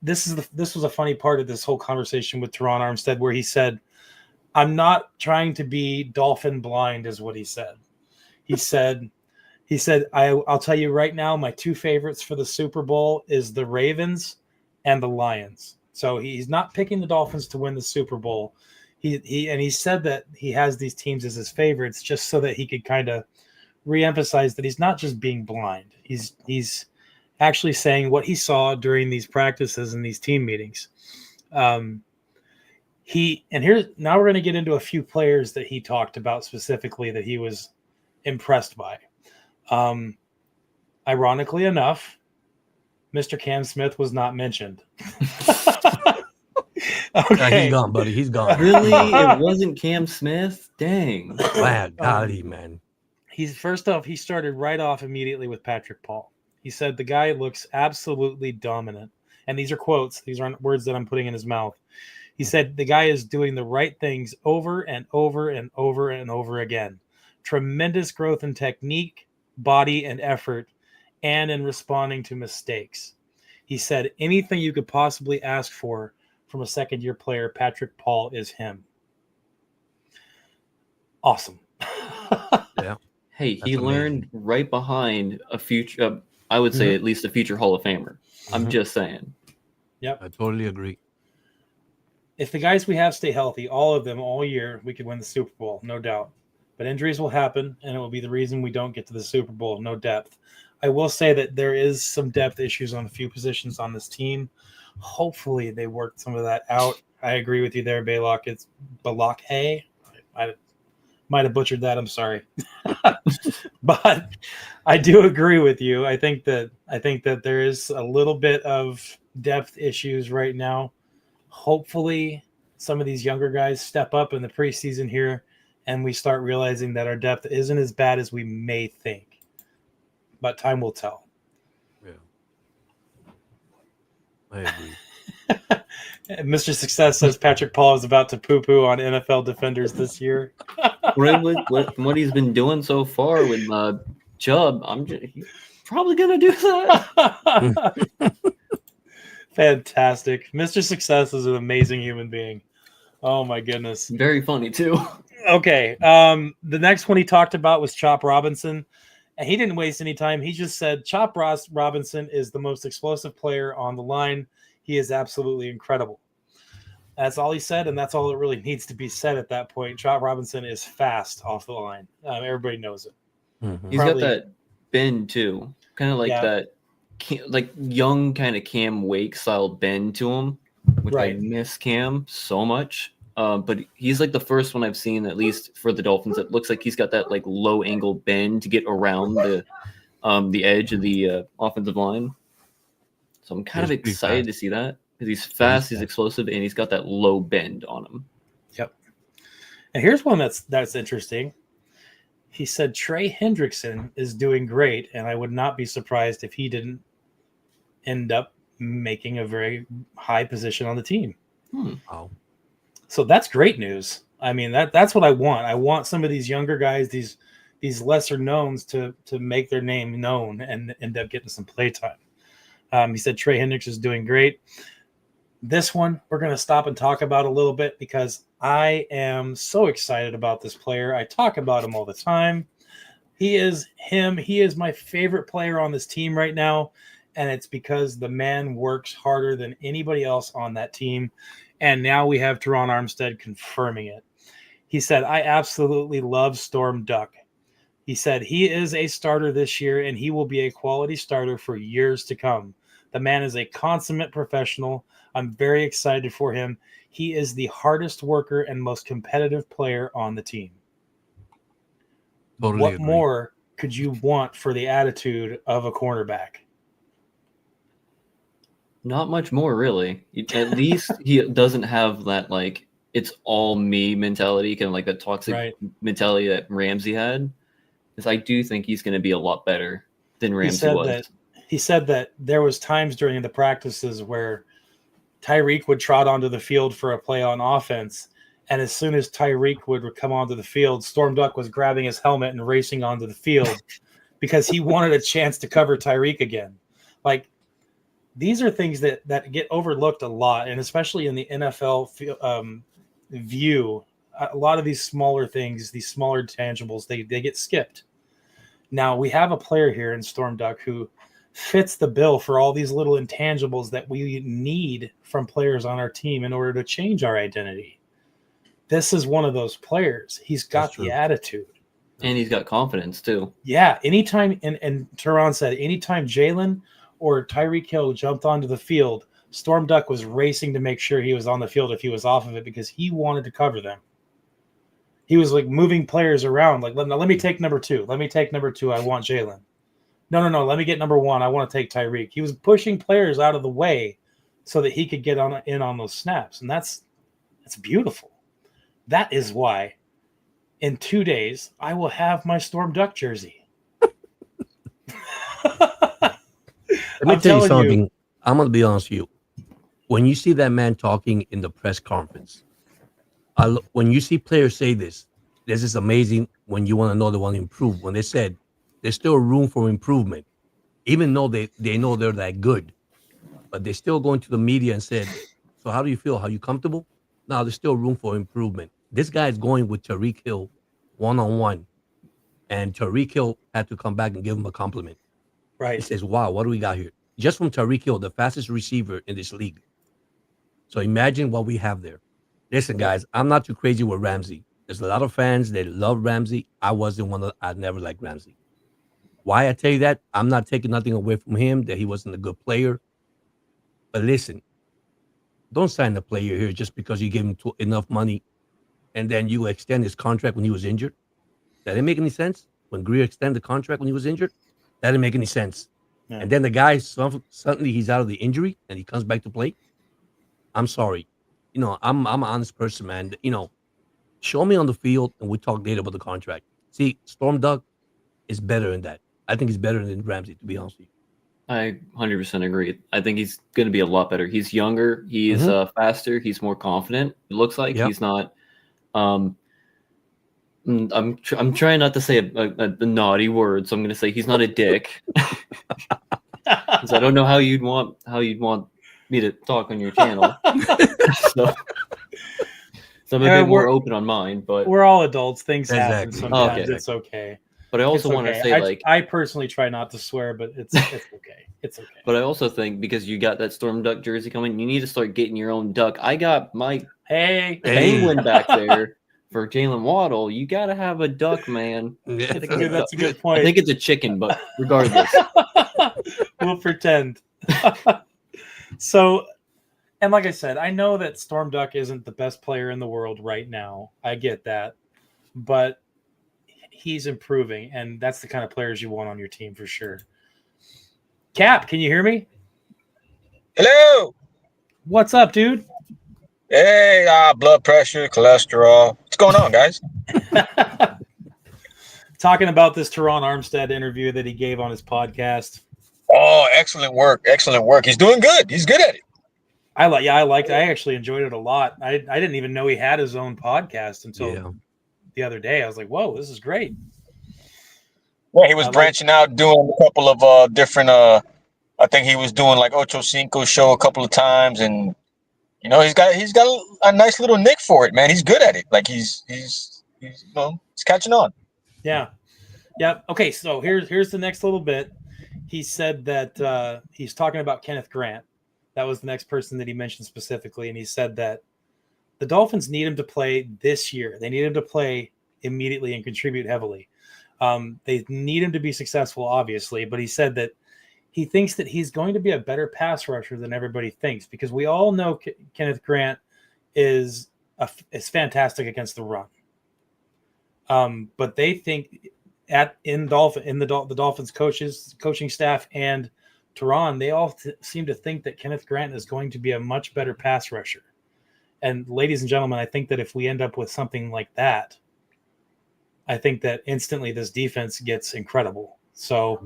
this was a funny part of this whole conversation with Teron Armstead, where he said, I'm not trying to be Dolphin blind, is what he said. He said, I'll tell you right now, my two favorites for the Super Bowl is the Ravens and the Lions. So he's not picking the Dolphins to win the Super Bowl. He said that he has these teams as his favorites just so that he could kind of reemphasize that he's not just being blind. He's actually saying what he saw during these practices and these team meetings. Now we're going to get into a few players that he talked about specifically that he was impressed by. Ironically enough, Mr. Cam Smith was not mentioned. Okay. He's gone, buddy. He's gone. Really? It wasn't Cam Smith? Dang. Wow, golly, man. First off, he started right off immediately with Patrick Paul. He said the guy looks absolutely dominant. And these are quotes. These aren't words that I'm putting in his mouth. He said the guy is doing the right things over and over and over and over again. Tremendous growth in technique, body, and effort, and in responding to mistakes. He said anything you could possibly ask for from a second-year player, Patrick Paul is him. Awesome. Yeah. Hey, he learned right behind a future, I would say at least a future Hall of Famer. I'm just saying. Yep. I totally agree. If the guys we have stay healthy, all of them, all year, we could win the Super Bowl, no doubt. But injuries will happen, and it will be the reason we don't get to the Super Bowl, no depth. I will say that there is some depth issues on a few positions on this team. Hopefully they worked some of that out. I agree with you there, Baylock. It's Balak. I might have butchered that. I'm sorry. But I do agree with you. I think that there is a little bit of depth issues right now. Hopefully some of these younger guys step up in the preseason here and we start realizing that our depth isn't as bad as we may think. But time will tell. Yeah. I agree. Mr. Success says Patrick Paul is about to poo-poo on NFL defenders this year. From what he's been doing so far with Chubb, he's probably going to do that. Fantastic. Mr. Success is an amazing human being. Oh, my goodness. Very funny, too. Okay. The next one he talked about was Chop Robinson. And he didn't waste any time. He just said Chop Robinson is the most explosive player on the line. He is absolutely incredible. That's all he said, and that's all that really needs to be said at that point. Chop Robinson is fast off the line. Everybody knows it. Mm-hmm. He's got that bend, too. Kind of like that, like young kind of Cam Wake style bend to him, which I miss Cam so much. But he's like the first one I've seen, at least for the Dolphins, that looks like he's got that like low angle bend to get around the edge of the offensive line. So I'm kind of excited to see that because he's fast, he's explosive, and he's got that low bend on him. Yep. And here's one that's interesting. He said Trey Hendrickson is doing great, and I would not be surprised if he didn't end up making a very high position on the team. Wow. So that's great news. I mean, that's what I want. I want some of these younger guys, these lesser knowns to make their name known and end up getting some play time. He said Trey Hendricks is doing great. This one we're going to stop and talk about a little bit because I am so excited about this player. I talk about him all the time. He is him. He is my favorite player on this team right now, and it's because the man works harder than anybody else on that team. And now we have Teron Armstead confirming it. He said, I absolutely love Storm Duck. He said he is a starter this year, and he will be a quality starter for years to come. The man is a consummate professional. I'm very excited for him. He is the hardest worker and most competitive player on the team. Totally What agree. more could you want for the attitude of a cornerback? Not much more, really. At least he doesn't have that, like, it's all me mentality, kind of like that toxic mentality that Ramsey had. Because I do think he's going to be a lot better than Ramsey was. He said that there was times during the practices where Tyreek would trot onto the field for a play on offense, and as soon as Tyreek would come onto the field, Storm Duck was grabbing his helmet and racing onto the field because he wanted a chance to cover Tyreek again. Like, these are things that get overlooked a lot, and especially in the NFL view, a lot of these smaller things, these smaller tangibles, they get skipped. Now, we have a player here in Storm Duck who fits the bill for all these little intangibles that we need from players on our team in order to change our identity. This is one of those players. He's got the attitude. And he's got confidence, too. Yeah, anytime, and Teron said, anytime Jalen or Tyreek Hill jumped onto the field, Storm Duck was racing to make sure he was on the field if he was off of it because he wanted to cover them. He was like moving players around, like, let me take number 2. Let me take number 2. I want Jalen. No. Let me get number 1. I want to take Tyreek. He was pushing players out of the way so that he could get in on those snaps, and that's beautiful. That is why in 2 days I will have my Storm Duck jersey. Let me tell you something. I'm going to be honest with you. When you see that man talking in the press conference, when you see players say this is amazing when you want to know they want to improve. When they said there's still room for improvement, even though they know they're that good, but they're still going to the media and said, so how do you feel? Are you comfortable? No, there's still room for improvement. This guy is going with Tyreek Hill one-on-one, and Tyreek Hill had to come back and give him a compliment. Right. He says, wow, what do we got here? Just from Tyreek Hill, the fastest receiver in this league. So imagine what we have there. Listen, guys, I'm not too crazy with Ramsey. There's a lot of fans that love Ramsey. I wasn't one of I never liked Ramsey. Why I tell you that? I'm not taking nothing away from him, that he wasn't a good player. But listen, don't sign a player here just because you gave him enough money and then you extend his contract when he was injured. That didn't make any sense. When Greer extended the contract when he was injured, that didn't make any sense. Yeah. And then the guy, suddenly he's out of the injury and he comes back to play. I'm sorry. You know, I'm an honest person, man. You know, show me on the field and we talk later about the contract. See, Storm Duck is better than that. I think he's better than Ramsey, to be honest with you. I 100% agree. I think he's going to be a lot better. He's younger. He's faster. He's more confident. It looks like he's not. I'm trying not to say a naughty word, so I'm going to say he's not a dick. Because I don't know how you'd want me to talk on your channel. so I'm a bit more open on mine, but we're all adults. Things happen sometimes. Okay. It's okay. But I also want to say, I personally try not to swear, but it's okay. It's okay. But I also think because you got that Storm Duck jersey coming, you need to start getting your own duck. I got my penguin back there for Jalen Waddle. You got to have a duck, man. That's a good point. I think it's a chicken, but regardless. We'll pretend. So, and like I said, I know that Storm Duck isn't the best player in the world right now. I get that. But he's improving, and that's the kind of players you want on your team for sure. Cap, can you hear me? Hello. What's up, dude? Hey, blood pressure, cholesterol. What's going on, guys? Talking about this Teron Armstead interview that he gave on his podcast. Oh, excellent work. Excellent work. He's doing good. He's good at it. I actually enjoyed it a lot. I didn't even know he had his own podcast until the other day. I was like, whoa, this is great. Yeah, he was branching out, doing a couple of different. I think he was doing like Ocho Cinco show a couple of times, and he's got a nice little nick for it, man. He's good at it. Like he's catching on. Yeah. Okay, so here's the next little bit. He said that he's talking about Kenneth Grant. That was the next person that he mentioned specifically, and he said that the Dolphins need him to play this year. They need him to play immediately and contribute heavily. They need him to be successful, obviously, but he said that he thinks that he's going to be a better pass rusher than everybody thinks, because we all know Kenneth Grant is fantastic against the run. But they think the Dolphins coaching staff and Tehran, they all seem to think that Kenneth Grant is going to be a much better pass rusher. And ladies and gentlemen, I think that if we end up with something like that, I think that instantly this defense gets incredible. So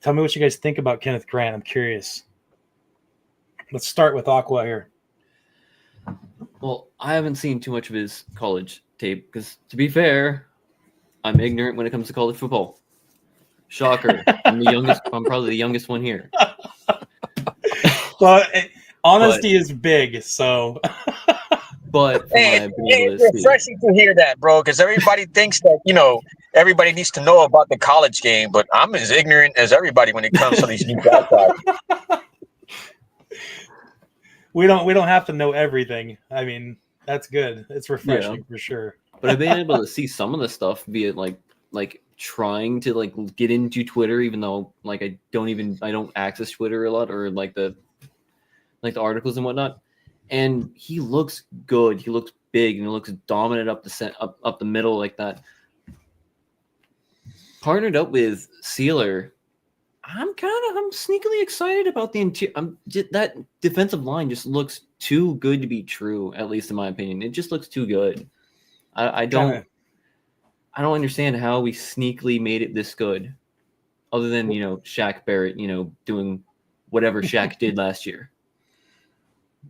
tell me what you guys think about Kenneth Grant. I'm curious. Let's start with Aqua here. Well, I haven't seen too much of his college tape because, to be fair, I'm ignorant when it comes to college football. Shocker. I'm probably the youngest one here. Well, honesty is big, so. But it's refreshing to hear that, bro, because everybody thinks that, everybody needs to know about the college game, but I'm as ignorant as everybody when it comes to these new guys. We don't have to know everything. I mean, that's good. It's refreshing for sure. But I've been able to see some of the stuff, be it like trying to get into Twitter, even though I don't access Twitter a lot, or the articles and whatnot. And he looks good. He looks big, and he looks dominant up the middle like that. Partnered up with Sealer, I'm sneakily excited about the interior. That defensive line just looks too good to be true, at least in my opinion. It just looks too good. I don't understand how we sneakily made it this good, other than Shaq Barrett, doing whatever Shaq did last year.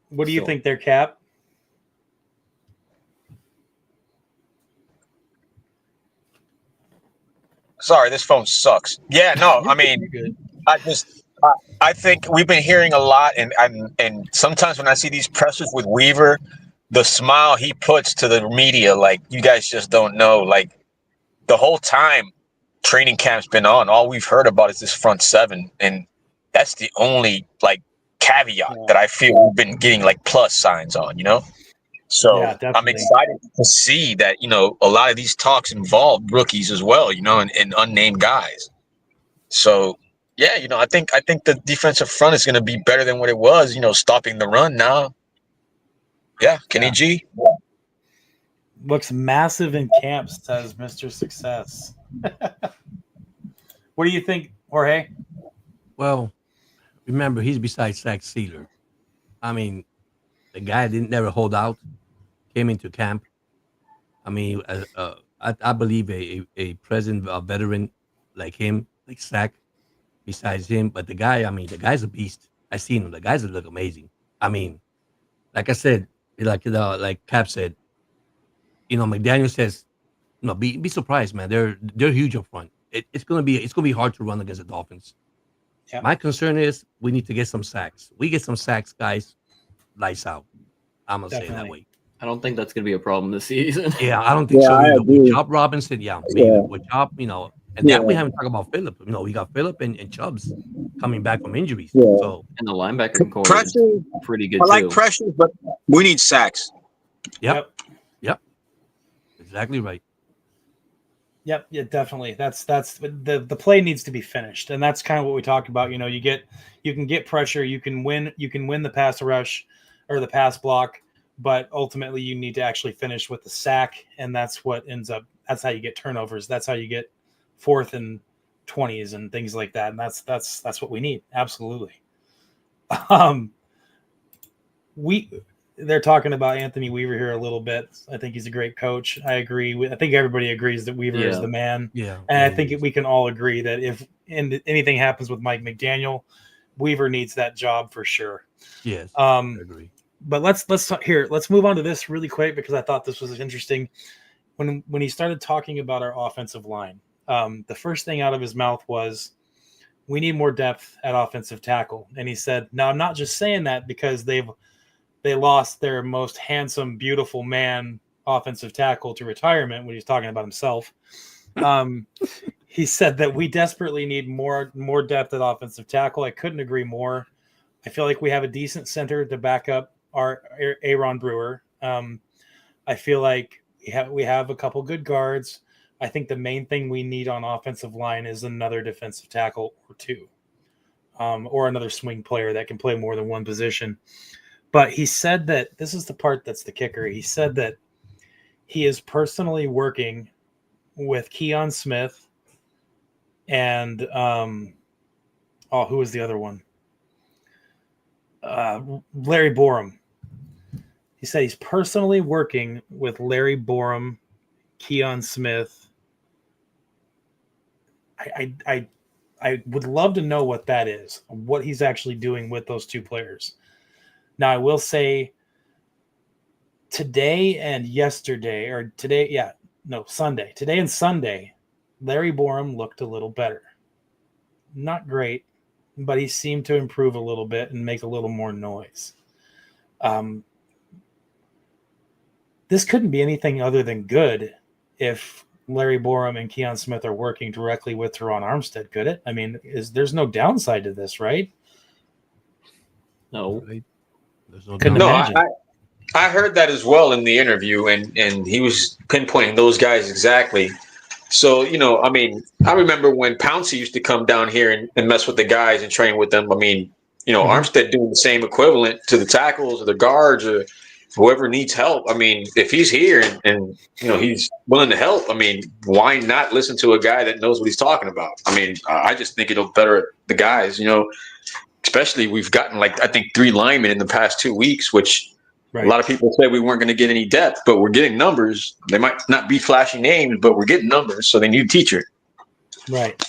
What do you think there, Cap? Sorry, this phone sucks. Yeah, no, I mean, I think we've been hearing a lot, and sometimes when I see these pressers with Weaver, the smile he puts to the media, you guys just don't know. The whole time training camp's been on, all we've heard about is this front seven, and that's the only caveat that I feel we've been getting plus signs on, So yeah, I'm excited to see that, a lot of these talks involve rookies as well, and unnamed guys. So yeah, I think the defensive front is going to be better than what it was, stopping the run now. Yeah, Kenny G. Looks massive in camp, says Mr. Success. What do you think, Jorge? Well, remember, he's besides Zach Sealer. I mean, the guy didn't never hold out, came into camp. I mean, I believe a present veteran like him, like Zach, besides him. But the guy's a beast. I seen him. The guys look amazing. I mean, like I said, like Cap said, McDaniel says, be surprised, man. They're huge up front. It's gonna be hard to run against the Dolphins. Yep. My concern is we need to get some sacks. We get some sacks, guys, lights out. I'm gonna say it that way. I don't think that's gonna be a problem this season. Yeah, I don't think so either. With Chop Robinson, with Chop, and that we haven't talked about Phillip. We got Phillip and Chubbs coming back from injuries. Yeah. So and the linebacker core is pretty good. I like pressure, but we need sacks. Yep. Exactly right. Yep, yeah, definitely. That's the play needs to be finished, and that's kind of what we talked about. You can get pressure, you can win the pass rush or the pass block, but ultimately you need to actually finish with the sack, and that's how you get turnovers. That's how you get 4th and 20s and things like that, and that's what we need. Absolutely. They're talking about Anthony Weaver here a little bit. I think he's a great coach. I agree. I think everybody agrees that Weaver is the man. Yeah. And I think we can all agree that if anything happens with Mike McDaniel, Weaver needs that job for sure. Yes, I agree. But let's move on to this really quick because I thought this was interesting. When he started talking about our offensive line, the first thing out of his mouth was, "We need more depth at offensive tackle." And he said, "Now I'm not just saying that because they lost their most handsome, beautiful man offensive tackle to retirement," when he's talking about himself. He said that we desperately need more depth at offensive tackle. I couldn't agree more. I feel like we have a decent center to back up our Aaron Brewer. I feel like we have a couple good guards. I think the main thing we need on offensive line is another defensive tackle or two, or another swing player that can play more than one position. But he said that this is the part that's the kicker. He said that he is personally working with Keon Smith and who was the other one? Larry Borum. He said he's personally working with Larry Borum, Keon Smith. I would love to know what that is, what he's actually doing with those two players. Now, I will say today and Sunday, Larry Borum looked a little better. Not great, but he seemed to improve a little bit and make a little more noise. This couldn't be anything other than good if Larry Borum and Keon Smith are working directly with Teron Armstead, could it? I mean, there's no downside to this, right? No. Right? There's no Couldn't imagine. I heard that as well in the interview, and he was pinpointing those guys exactly. So, I mean, I remember when Pouncey used to come down here and mess with the guys and train with them. I mean, Armstead doing the same equivalent to the tackles or the guards or whoever needs help. I mean, if he's here and he's willing to help, I mean, why not listen to a guy that knows what he's talking about? I mean, I just think it'll better the guys, especially we've gotten I think 3 linemen in the past 2 weeks, which a lot of people said we weren't going to get any depth, but we're getting numbers. They might not be flashy names, but we're getting numbers, so they need a teacher. Right.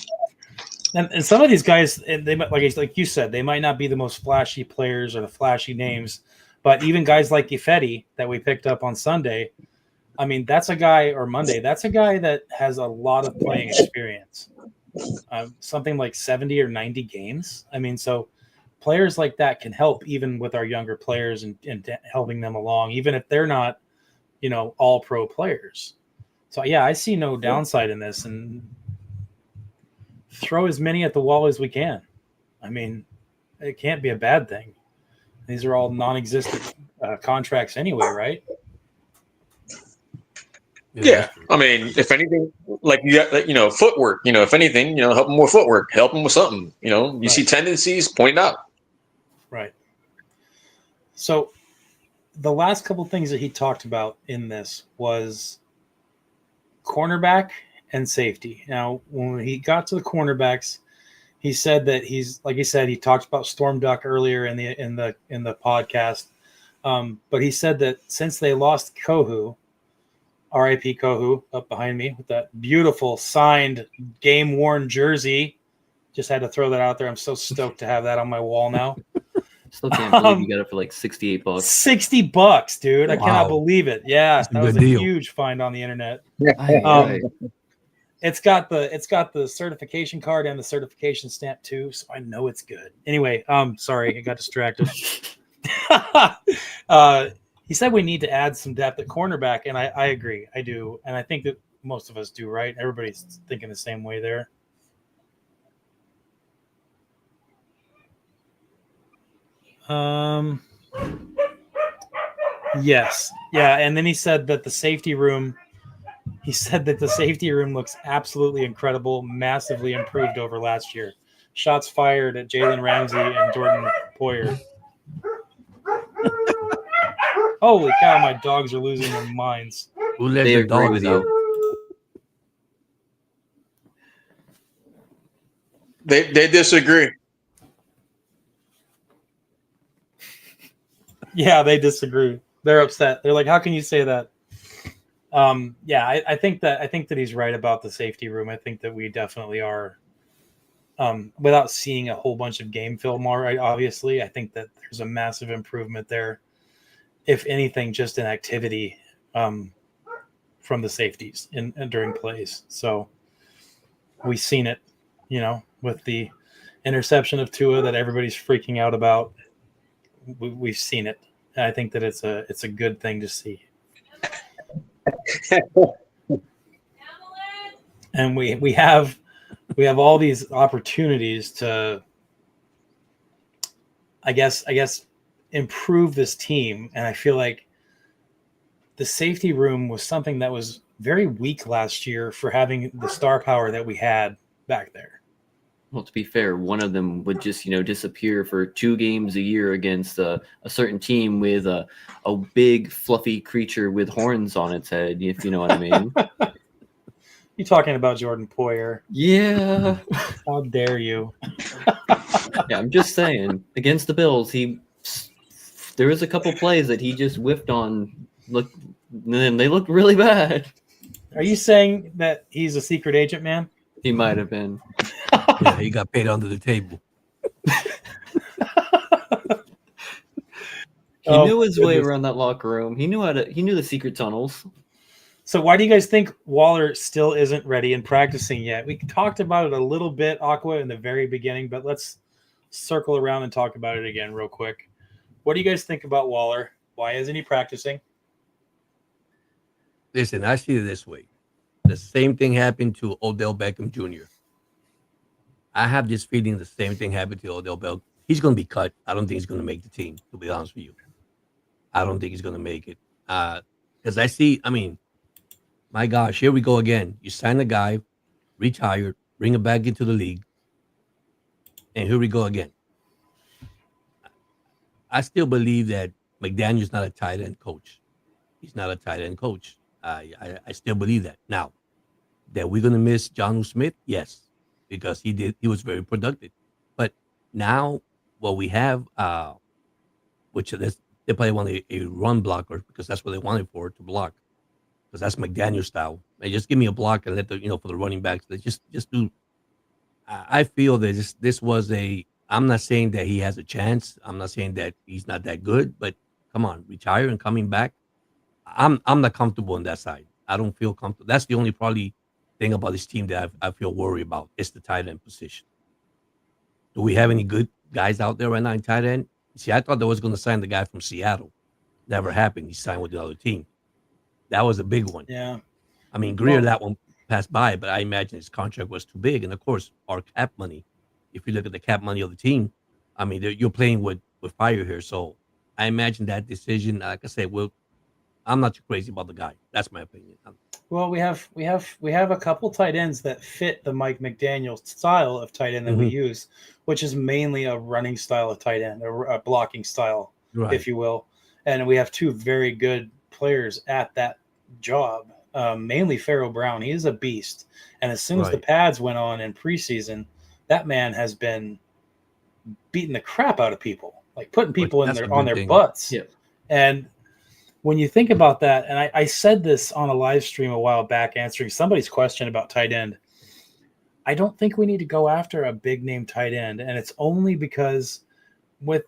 And some of these guys, they might, like you said, they might not be the most flashy players or the flashy names, but even guys like Ifedi that we picked up on Sunday, I mean, that's a guy, or Monday, that's a guy that has a lot of playing experience, something like 70 or 90 games. I mean, so players like that can help even with our younger players and helping them along, even if they're not, all pro players. So, yeah, I see no downside in this, and throw as many at the wall as we can. I mean, it can't be a bad thing. These are all non-existent contracts anyway, right? Yeah. I mean, if anything, footwork, if anything, help them with footwork, help them with something, you see tendencies, point out. Right. So the last couple of things that he talked about in this was cornerback and safety. Now, when he got to the cornerbacks, he said that he talked about Storm Duck earlier in the podcast. But he said that since they lost Kohu, R.I.P. Kohu, up behind me with that beautiful signed game-worn jersey. Just had to throw that out there. I'm so stoked to have that on my wall now. Still can't believe you got it for like $68. $60, dude. Wow. I cannot believe it. Yeah, that was a huge find on the internet. Right. It's got the certification card and the certification stamp too, so I know it's good. Anyway, sorry, I got distracted. He said we need to add some depth at cornerback, and I agree. I do, and I think that most of us do, right? Everybody's thinking the same way there. Yes. Yeah, and then he said that the safety room looks absolutely incredible, massively improved over last year. Shots fired at Jalen Ramsey and Jordan Poyer. Holy cow, my dogs are losing their minds. Who let the dogs out? They disagree. Yeah, they disagree. They're upset. They're like, how can you say that? Yeah, I think that he's right about the safety room. I think that we definitely are without seeing a whole bunch of game film, obviously, I think that there's a massive improvement there. If anything, just in activity from the safeties and during plays. So we've seen it, with the interception of Tua that everybody's freaking out about. We've seen it. And I think that it's a good thing to see. And we have all these opportunities to, I guess, improve this team. And I feel like the safety room was something that was very weak last year for having the star power that we had back there. Well, to be fair, one of them would just, disappear for 2 games a year against a certain team with a big, fluffy creature with horns on its head, if you know what I mean. You talking about Jordan Poyer? Yeah. How dare you? Yeah, I'm just saying. Against the Bills, there was a couple plays that he just whiffed on. And they looked really bad. Are you saying that he's a secret agent, man? He might have been. Yeah, he got paid under the table. He knew his way around that locker room. He knew the secret tunnels. So why do you guys think Waller still isn't ready and practicing yet? We talked about it a little bit, Aqua, in the very beginning, but let's circle around and talk about it again real quick. What do you guys think about Waller? Why isn't he practicing? Listen, I see it this way. The same thing happened to Odell Beckham Jr. I have this feeling the same thing happened to Odell Beckham. He's going to be cut. I don't think he's going to make the team, to be honest with you. I don't think he's going to make it. Because my gosh, here we go again. You sign a guy, retired, bring him back into the league, and here we go again. I still believe that McDaniel's not a tight end coach. He's not a tight end coach. I still believe that. Now, that we're going to miss Jonnu Smith, yes, because he was very productive. But now what we have, which they probably want a run blocker because that's what they wanted for it, to block, because that's McDaniel style. They just give me a block and let for the running backs. They just do. I feel that this was a. I'm not saying that he has a chance. I'm not saying that he's not that good. But come on, retire and coming back. I'm not comfortable on that side. I don't feel comfortable. That's the only probably thing about this team that I feel worried about. It's the tight end position. Do we have any good guys out there right now in tight end? See, I thought they was going to sign the guy from Seattle. Never happened. He signed with another team. That was a big one. Yeah. I mean, Greer, that one passed by, but I imagine his contract was too big. And of course, our cap money. If you look at the cap money of the team, I mean, you're playing with fire here. So I imagine that decision. Like I said, I'm not too crazy about the guy. That's my opinion. Well, we have a couple tight ends that fit the Mike McDaniel style of tight end that we use, which is mainly a running style of tight end, or a blocking style, if you will. And we have 2 very good players at that job. Mainly Pharaoh Brown. He is a beast. And as soon as the pads went on in preseason, that man has been beating the crap out of people, like putting people on their butts. Yeah. And when you think about that, and I said this on a live stream a while back answering somebody's question about tight end, I don't think we need to go after a big name tight end. And it's only because with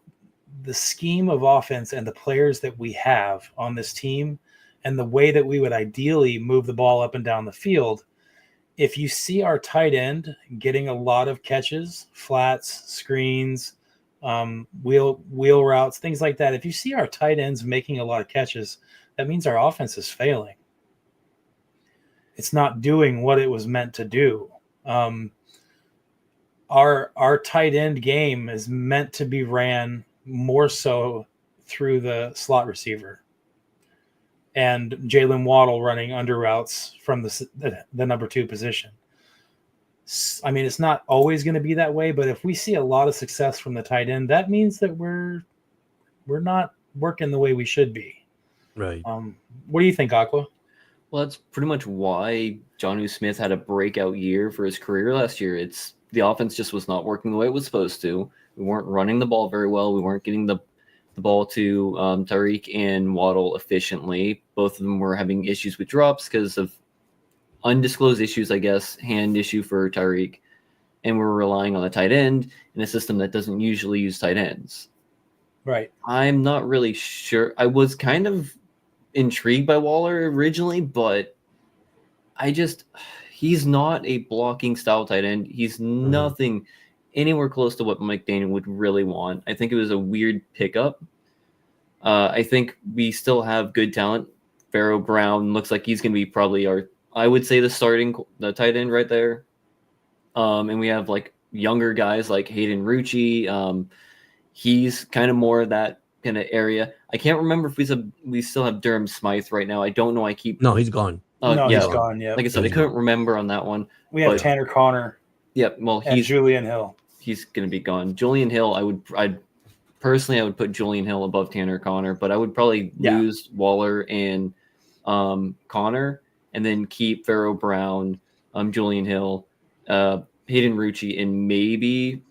the scheme of offense and the players that we have on this team and the way that we would ideally move the ball up and down the field, if you see our tight end getting a lot of catches, flats, screens, wheel routes, things like that. If you see our tight ends making a lot of catches, that means our offense is failing. It's not doing what it was meant to do. Our tight end game is meant to be ran more so through the slot receiver and Jalen Waddle running under routes from the number 2 position. I mean, it's not always going to be that way, but if we see a lot of success from the tight end, that means that we're not working the way we should be. Right. What do you think, Aqua? Well, that's pretty much why Jonnu Smith had a breakout year for his career last year. It's the offense just was not working the way it was supposed to. We weren't running the ball very well. We weren't getting the ball to Tyreek and Waddle efficiently. Both of them were having issues with drops because of undisclosed issues, I guess, hand issue for Tyreek. and we're relying on the tight end in a system that doesn't usually use tight ends. Right. I'm not really sure. I was kind of intrigued by Waller originally, but he's not a blocking style tight end. He's nothing anywhere close to what McDaniel would really want. I think it was a weird pickup. I think we still have good talent. Pharaoh Brown looks like he's going to be probably I would say the tight end right there. And we have like younger guys like Hayden Rucci. He's kind of more of that kind of area. I can't remember if we still have Durham Smythe right now. I don't know. No, he's gone. No, he's gone. Yeah. Like I said, I couldn't remember on that one. We have Tanner Connor. Yep. Well, he's Julian Hill. He's going to be gone. Julian Hill, I would put Julian Hill above Tanner Connor, but I would probably lose Waller and Connor, and then keep Pharaoh Brown, Julian Hill, Hayden Rucci, and maybe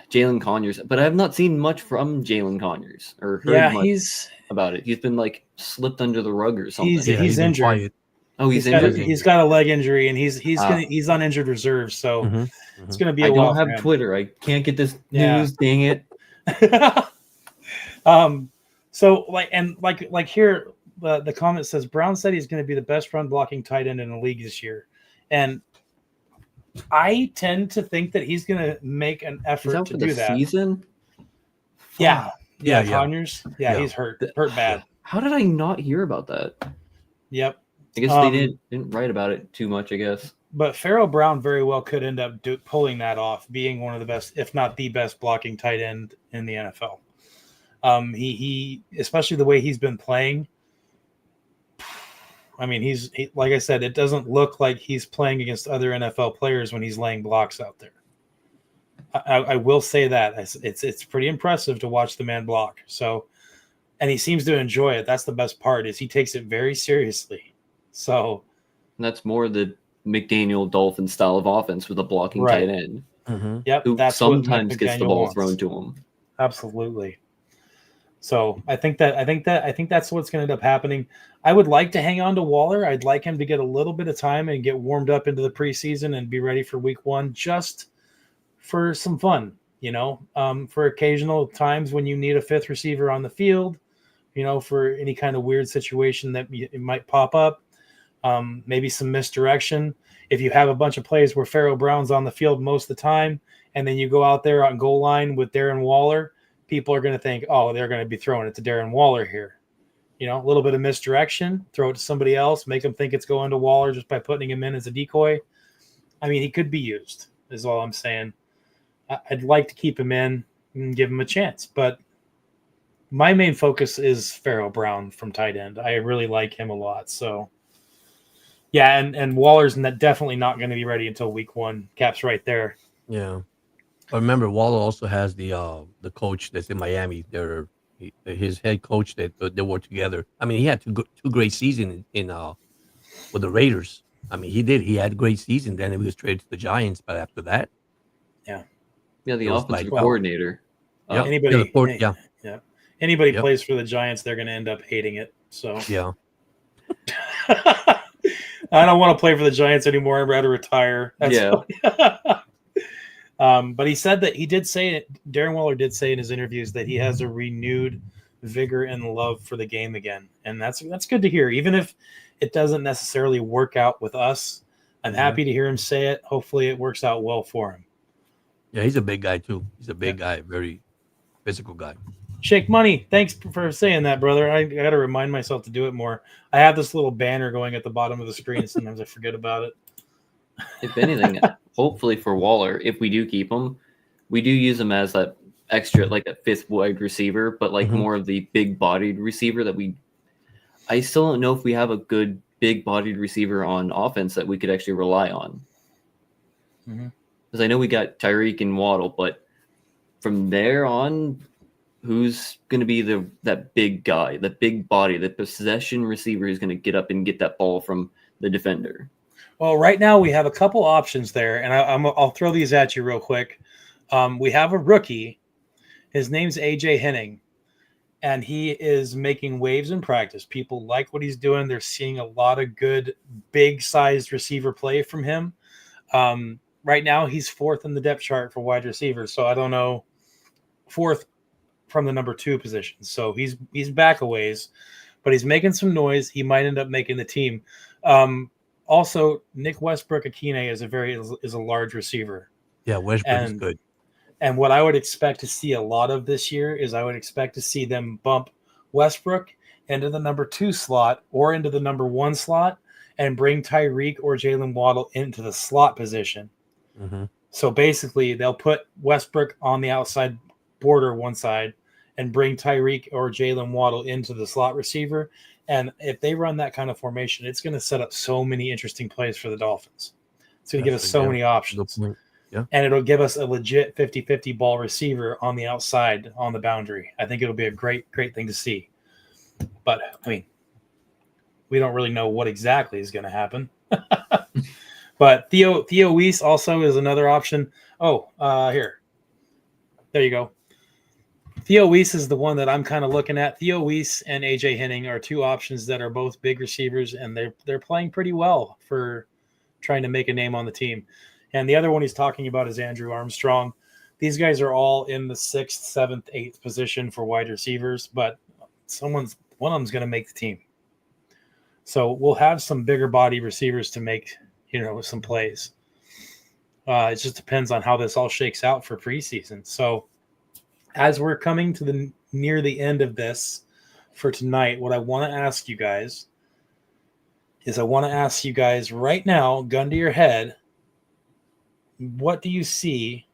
Jalen Conyers. But I have not seen much from Jalen Conyers or heard much about it. He's been like slipped under the rug or something. He's injured. Quiet. Oh, he's injured. He's got a leg injury, and he's on injured reserve, so it's going to be. I don't have Twitter. I can't get this news. Dang it. So like here, the comment says Brown said he's going to be the best run blocking tight end in the league this year, and I tend to think that he's going to make an effort to do that. Season? Yeah. Conyers. Yeah, he's hurt bad. How did I not hear about that? Yep. I guess they didn't write about it too much, I guess. But Pharaoh Brown very well could end up pulling that off, being one of the best, if not the best, blocking tight end in the NFL. He especially the way he's been playing. I mean, he like I said, it doesn't look like he's playing against other NFL players when he's laying blocks out there. I will say that it's pretty impressive to watch the man block. So, and he seems to enjoy it. That's the best part, is he takes it very seriously. So, and that's more the McDaniel Dolphin style of offense with a blocking tight end. Yep, who sometimes gets the ball thrown to him. Absolutely. So I think that's what's going to end up happening. I would like to hang on to Waller. I'd like him to get a little bit of time and get warmed up into the preseason and be ready for week 1, just for some fun, for occasional times when you need a fifth receiver on the field, for any kind of weird situation that it might pop up. Maybe some misdirection. If you have a bunch of plays where Pharaoh Brown's on the field most of the time, and then you go out there on goal line with Darren Waller, people are going to think, oh, they're going to be throwing it to Darren Waller here. A little bit of misdirection, throw it to somebody else, make them think it's going to Waller just by putting him in as a decoy. I mean, he could be used, is all I'm saying. I'd like to keep him in and give him a chance, but my main focus is Pharaoh Brown from tight end. I really like him a lot, so... Yeah, and Waller's definitely not going to be ready until week 1. Cap's right there. Yeah, but remember, Waller also has the coach that's in Miami. His head coach that they work together. I mean, he had two great seasons in with the Raiders. I mean, he did. He had a great season. Then he was traded to the Giants, but after that, the offensive coordinator. Anybody plays for the Giants, they're going to end up hating it. So yeah. I don't want to play for the Giants anymore. I'd rather retire. But he said that Darren Waller did say in his interviews that he has a renewed vigor and love for the game again. And that's good to hear. Even if it doesn't necessarily work out with us, I'm happy to hear him say it. Hopefully it works out well for him. Yeah, he's a big guy too. He's a big guy, very physical guy. Shake Money, thanks for saying that, brother. I got to remind myself to do it more. I have this little banner going at the bottom of the screen, and sometimes I forget about it. If anything, hopefully for Waller, if we do keep him, we do use him as that extra, like a fifth wide receiver, but like more of the big-bodied receiver I still don't know if we have a good big-bodied receiver on offense that we could actually rely on. Because I know we got Tyreek and Waddle, but from there on, who's going to be that big guy, the big body, the possession receiver who's going to get up and get that ball from the defender? Well, right now we have a couple options there, and I'll throw these at you real quick. We have a rookie. His name's AJ Henning, and he is making waves in practice. People like what he's doing. They're seeing a lot of good, big-sized receiver play from him. right now he's 4th in the depth chart for wide receivers. So I don't know, 4th from the number 2 position. So he's back a ways, but he's making some noise. He might end up making the team. Also, Nick Westbrook-Akine is a large receiver. Yeah, Westbrook is good. And what I would expect to see a lot of this year is I would expect to see them bump Westbrook into the number 2 slot or into the number 1 slot and bring Tyreek or Jalen Waddle into the slot position. Mm-hmm. So basically, they'll put Westbrook on the outside border one side and bring Tyreek or Jalen Waddle into the slot receiver. And if they run that kind of formation, it's going to set up so many interesting plays for the Dolphins. It's going to give us so many options. Yeah. And it'll give us a legit 50-50 ball receiver on the outside on the boundary. I think it'll be a great thing to see. But, I mean, we don't really know what exactly is going to happen. But Theo Weiss also is another option. Oh, here. There you go. Theo Weiss is the one that I'm kind of looking at. Theo Weiss and AJ Henning are 2 options that are both big receivers, and they're playing pretty well for trying to make a name on the team. And the other one he's talking about is Andrew Armstrong. These guys are all in the 6th, 7th, 8th position for wide receivers, but one of them's going to make the team. So we'll have some bigger body receivers to make, some plays. It just depends on how this all shakes out for preseason. So as we're coming to near the end of this for tonight, what I want to ask you guys is right now, gun to your head, what do you see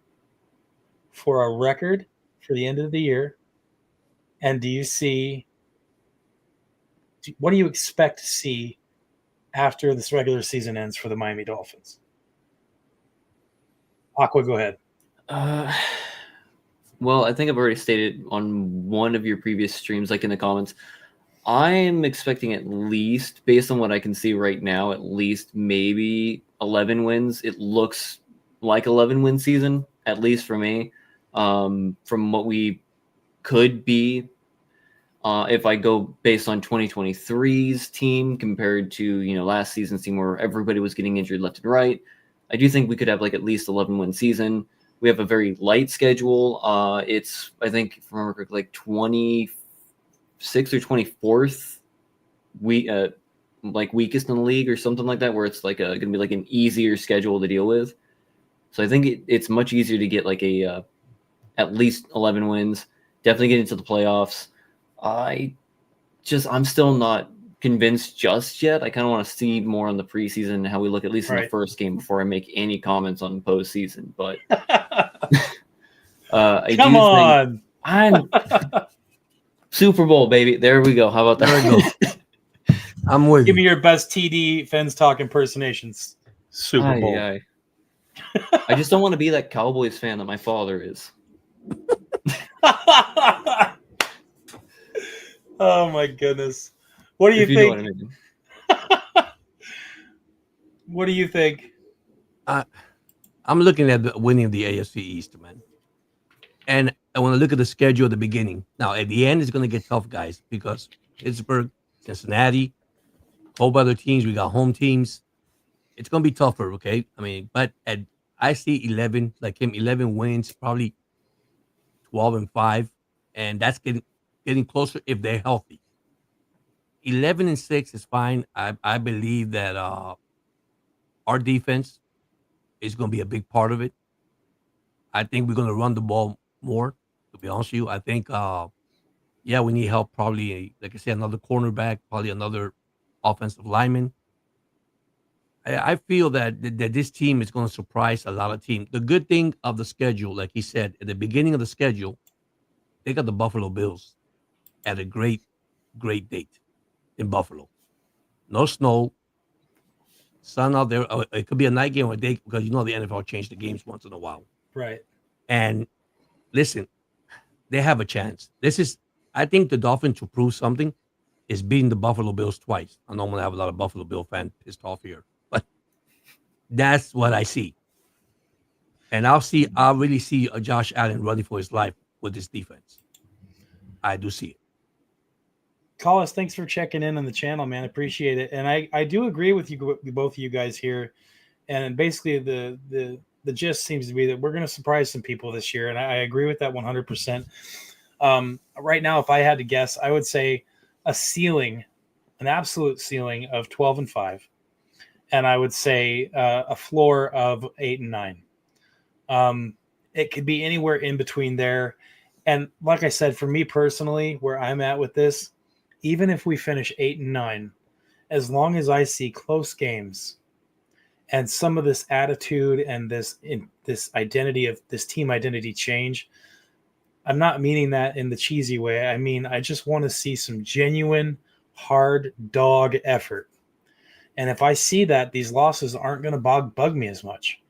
for a record for the end of the year? And what do you expect to see after this regular season ends for the Miami Dolphins? Aqua, go ahead. Well, I think I've already stated on one of your previous streams, like in the comments, I'm expecting at least, based on what I can see right now, at least maybe 11 wins. It looks like 11-win season, at least for me, from what we could be. If I go based on 2023's team compared to, last season's team where everybody was getting injured left and right, I do think we could have like at least 11-win season. We have a very light schedule. It's, I think, if I remember correctly, like 26th or 24th week, like weakest in the league or something like that, where it's like going to be like an easier schedule to deal with. So I think it's much easier to get like a at least 11 wins, definitely get into the playoffs. I'm still not convinced just yet. I kind of want to see more on the preseason and how we look, at least in the first game, before I make any comments on postseason. But Come on. I'm Super Bowl, baby. There we go. How about that? There we go. I'm with you. Give me your best TD Fens Talk impersonations. Super Bowl. I just don't want to be that Cowboys fan that my father is. Oh my goodness. What do you think? Know what I mean. What do you think? I'm looking at winning the AFC East, man. And I want to look at the schedule at the beginning. Now, at the end, it's going to get tough, guys, because Pittsburgh, Cincinnati, both other teams, we got home teams. It's going to be tougher, okay? I mean, but I see 11 wins, probably 12-5, and that's getting closer if they're healthy. 11-6 is fine. I believe that our defense is going to be a big part of it. I think we're going to run the ball more, to be honest with you. I think, we need help, probably, like I said, another cornerback, probably another offensive lineman. I feel that this team is going to surprise a lot of teams. The good thing of the schedule, like he said, at the beginning of the schedule, they got the Buffalo Bills at a great date in Buffalo. No snow, sun out there. It could be a night game or a day, because the NFL changed the games once in a while. Right. And listen, they have a chance. I think the Dolphins, to prove something, is beating the Buffalo Bills twice. I know I'm going to have a lot of Buffalo Bill fans pissed off here, but that's what I see. And I'll really see Josh Allen running for his life with this defense. I do see it. Collis, thanks for checking in on the channel, man. Appreciate it. And I do agree with you, both of you guys here. And basically the the gist seems to be that we're going to surprise some people this year, and I agree with that 100%. Right now, if I had to guess, I would say a ceiling, an absolute ceiling of 12-5, and I would say a floor of 8-9. It could be anywhere in between there. And like I said, for me personally, where I'm at with this, even if we finish 8-9, as long as I see close games and some of this attitude and this identity of this team identity change, I'm not meaning that in the cheesy way. I mean, I just want to see some genuine hard dog effort. And if I see that, these losses aren't going to bug me as much.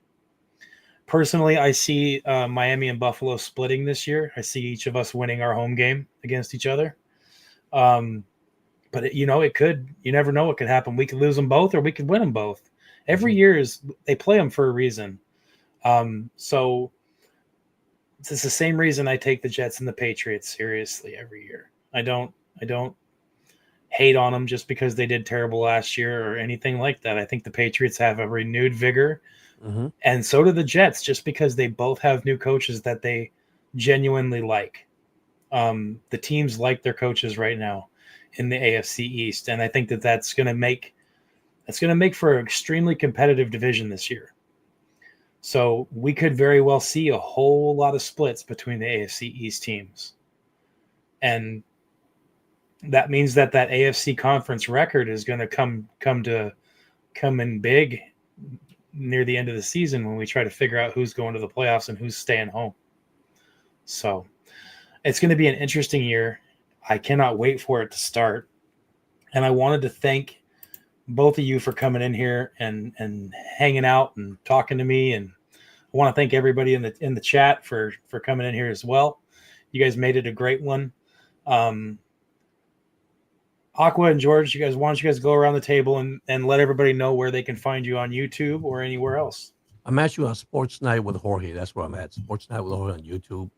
Personally, I see Miami and Buffalo splitting this year. I see each of us winning our home game against each other. But it could. You never know what could happen. We could lose them both, or we could win them both. Every year they play them for a reason. So it's the same reason I take the Jets and the Patriots seriously every year. I don't hate on them just because they did terrible last year or anything like that. I think the Patriots have a renewed vigor. Mm-hmm. And so do the Jets, just because they both have new coaches that they genuinely like. The teams like their coaches right now in the AFC East, and I think that's going to make for an extremely competitive division this year. So we could very well see a whole lot of splits between the AFC East teams, and that means that AFC conference record is going to come in big near the end of the season when we try to figure out who's going to the playoffs and who's staying home. So it's going to be an interesting year. I cannot wait for it to start. And I wanted to thank both of you for coming in here and hanging out and talking to me. And I want to thank everybody in the chat for coming in here as well. You guys made it a great one. Aqua and George, why don't you guys go around the table and let everybody know where they can find you on YouTube or anywhere else? I'm actually on Sports Night with Jorge. That's where I'm at. Sports Night with Jorge on YouTube.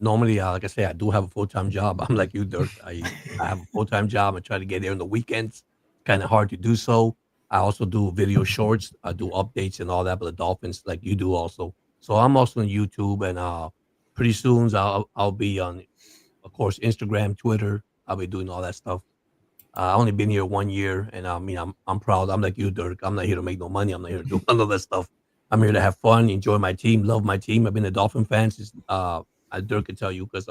Normally, like I say, I do have a full-time job. I'm like you, Dirk. I have a full-time job. I try to get there on the weekends. Kind of hard to do so. I also do video shorts. I do updates and all that, but the Dolphins, like you do also. So I'm also on YouTube, and pretty soon I'll be on, of course, Instagram, Twitter. I'll be doing all that stuff. I only been here 1 year, and I mean, I'm proud. I'm like you, Dirk. I'm not here to make no money. I'm not here to do none of that stuff. I'm here to have fun, enjoy my team, love my team. I've been a Dolphin fan since Dirk can tell you, because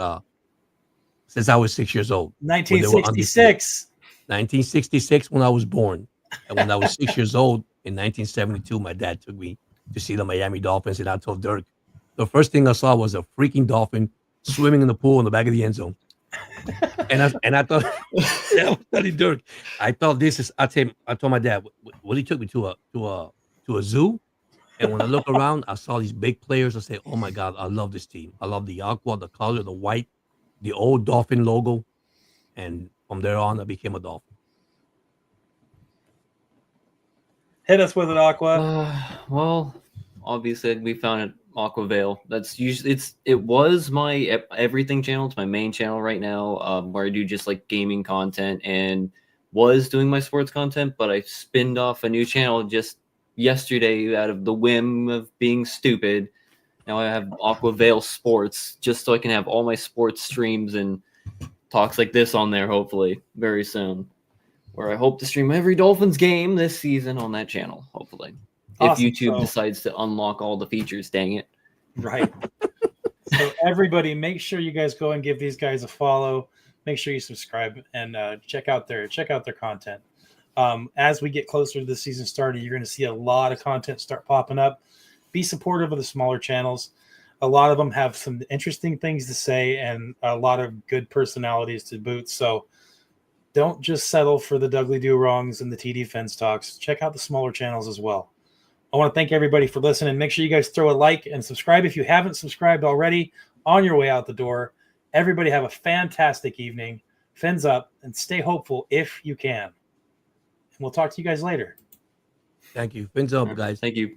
since I was 6 years old. 1966. 1966 when I was born, and when I was 6 years old in 1972, my dad took me to see the Miami Dolphins, and I told Dirk the first thing I saw was a freaking dolphin swimming in the pool in the back of the end zone. And I thought, yeah, Dirk. I thought this is. I told my dad, he took me to a zoo, and when I look around, I saw these big players. I say, oh my God, I love this team. I love the aqua, the color, the white, the old Dolphin logo, and from there on, I became a Dolphin. Hit us with it, Aqua. Well, obviously we found it. Aquavale. That's usually it was my everything channel. It's my main channel right now, where I do just like gaming content and was doing my sports content, but I spinned off a new channel just yesterday out of the whim of being stupid. Now I have Aquavale Sports, just so I can have all my sports streams and talks like this on there, hopefully very soon, where I hope to stream every Dolphins game this season on that channel, hopefully. Awesome. If YouTube decides to unlock all the features, dang it. Right. So everybody, make sure you guys go and give these guys a follow. Make sure you subscribe and check out their content. As we get closer to the season starting, you're going to see a lot of content start popping up. Be supportive of the smaller channels. A lot of them have some interesting things to say and a lot of good personalities to boot. So don't just settle for the Dougly Do-Wrongs and the TD Fence Talks. Check out the smaller channels as well. I want to thank everybody for listening. Make sure you guys throw a like and subscribe if you haven't subscribed already on your way out the door. Everybody have a fantastic evening. Fins up and stay hopeful if you can. And we'll talk to you guys later. Thank you. Fins up, guys. Thank you.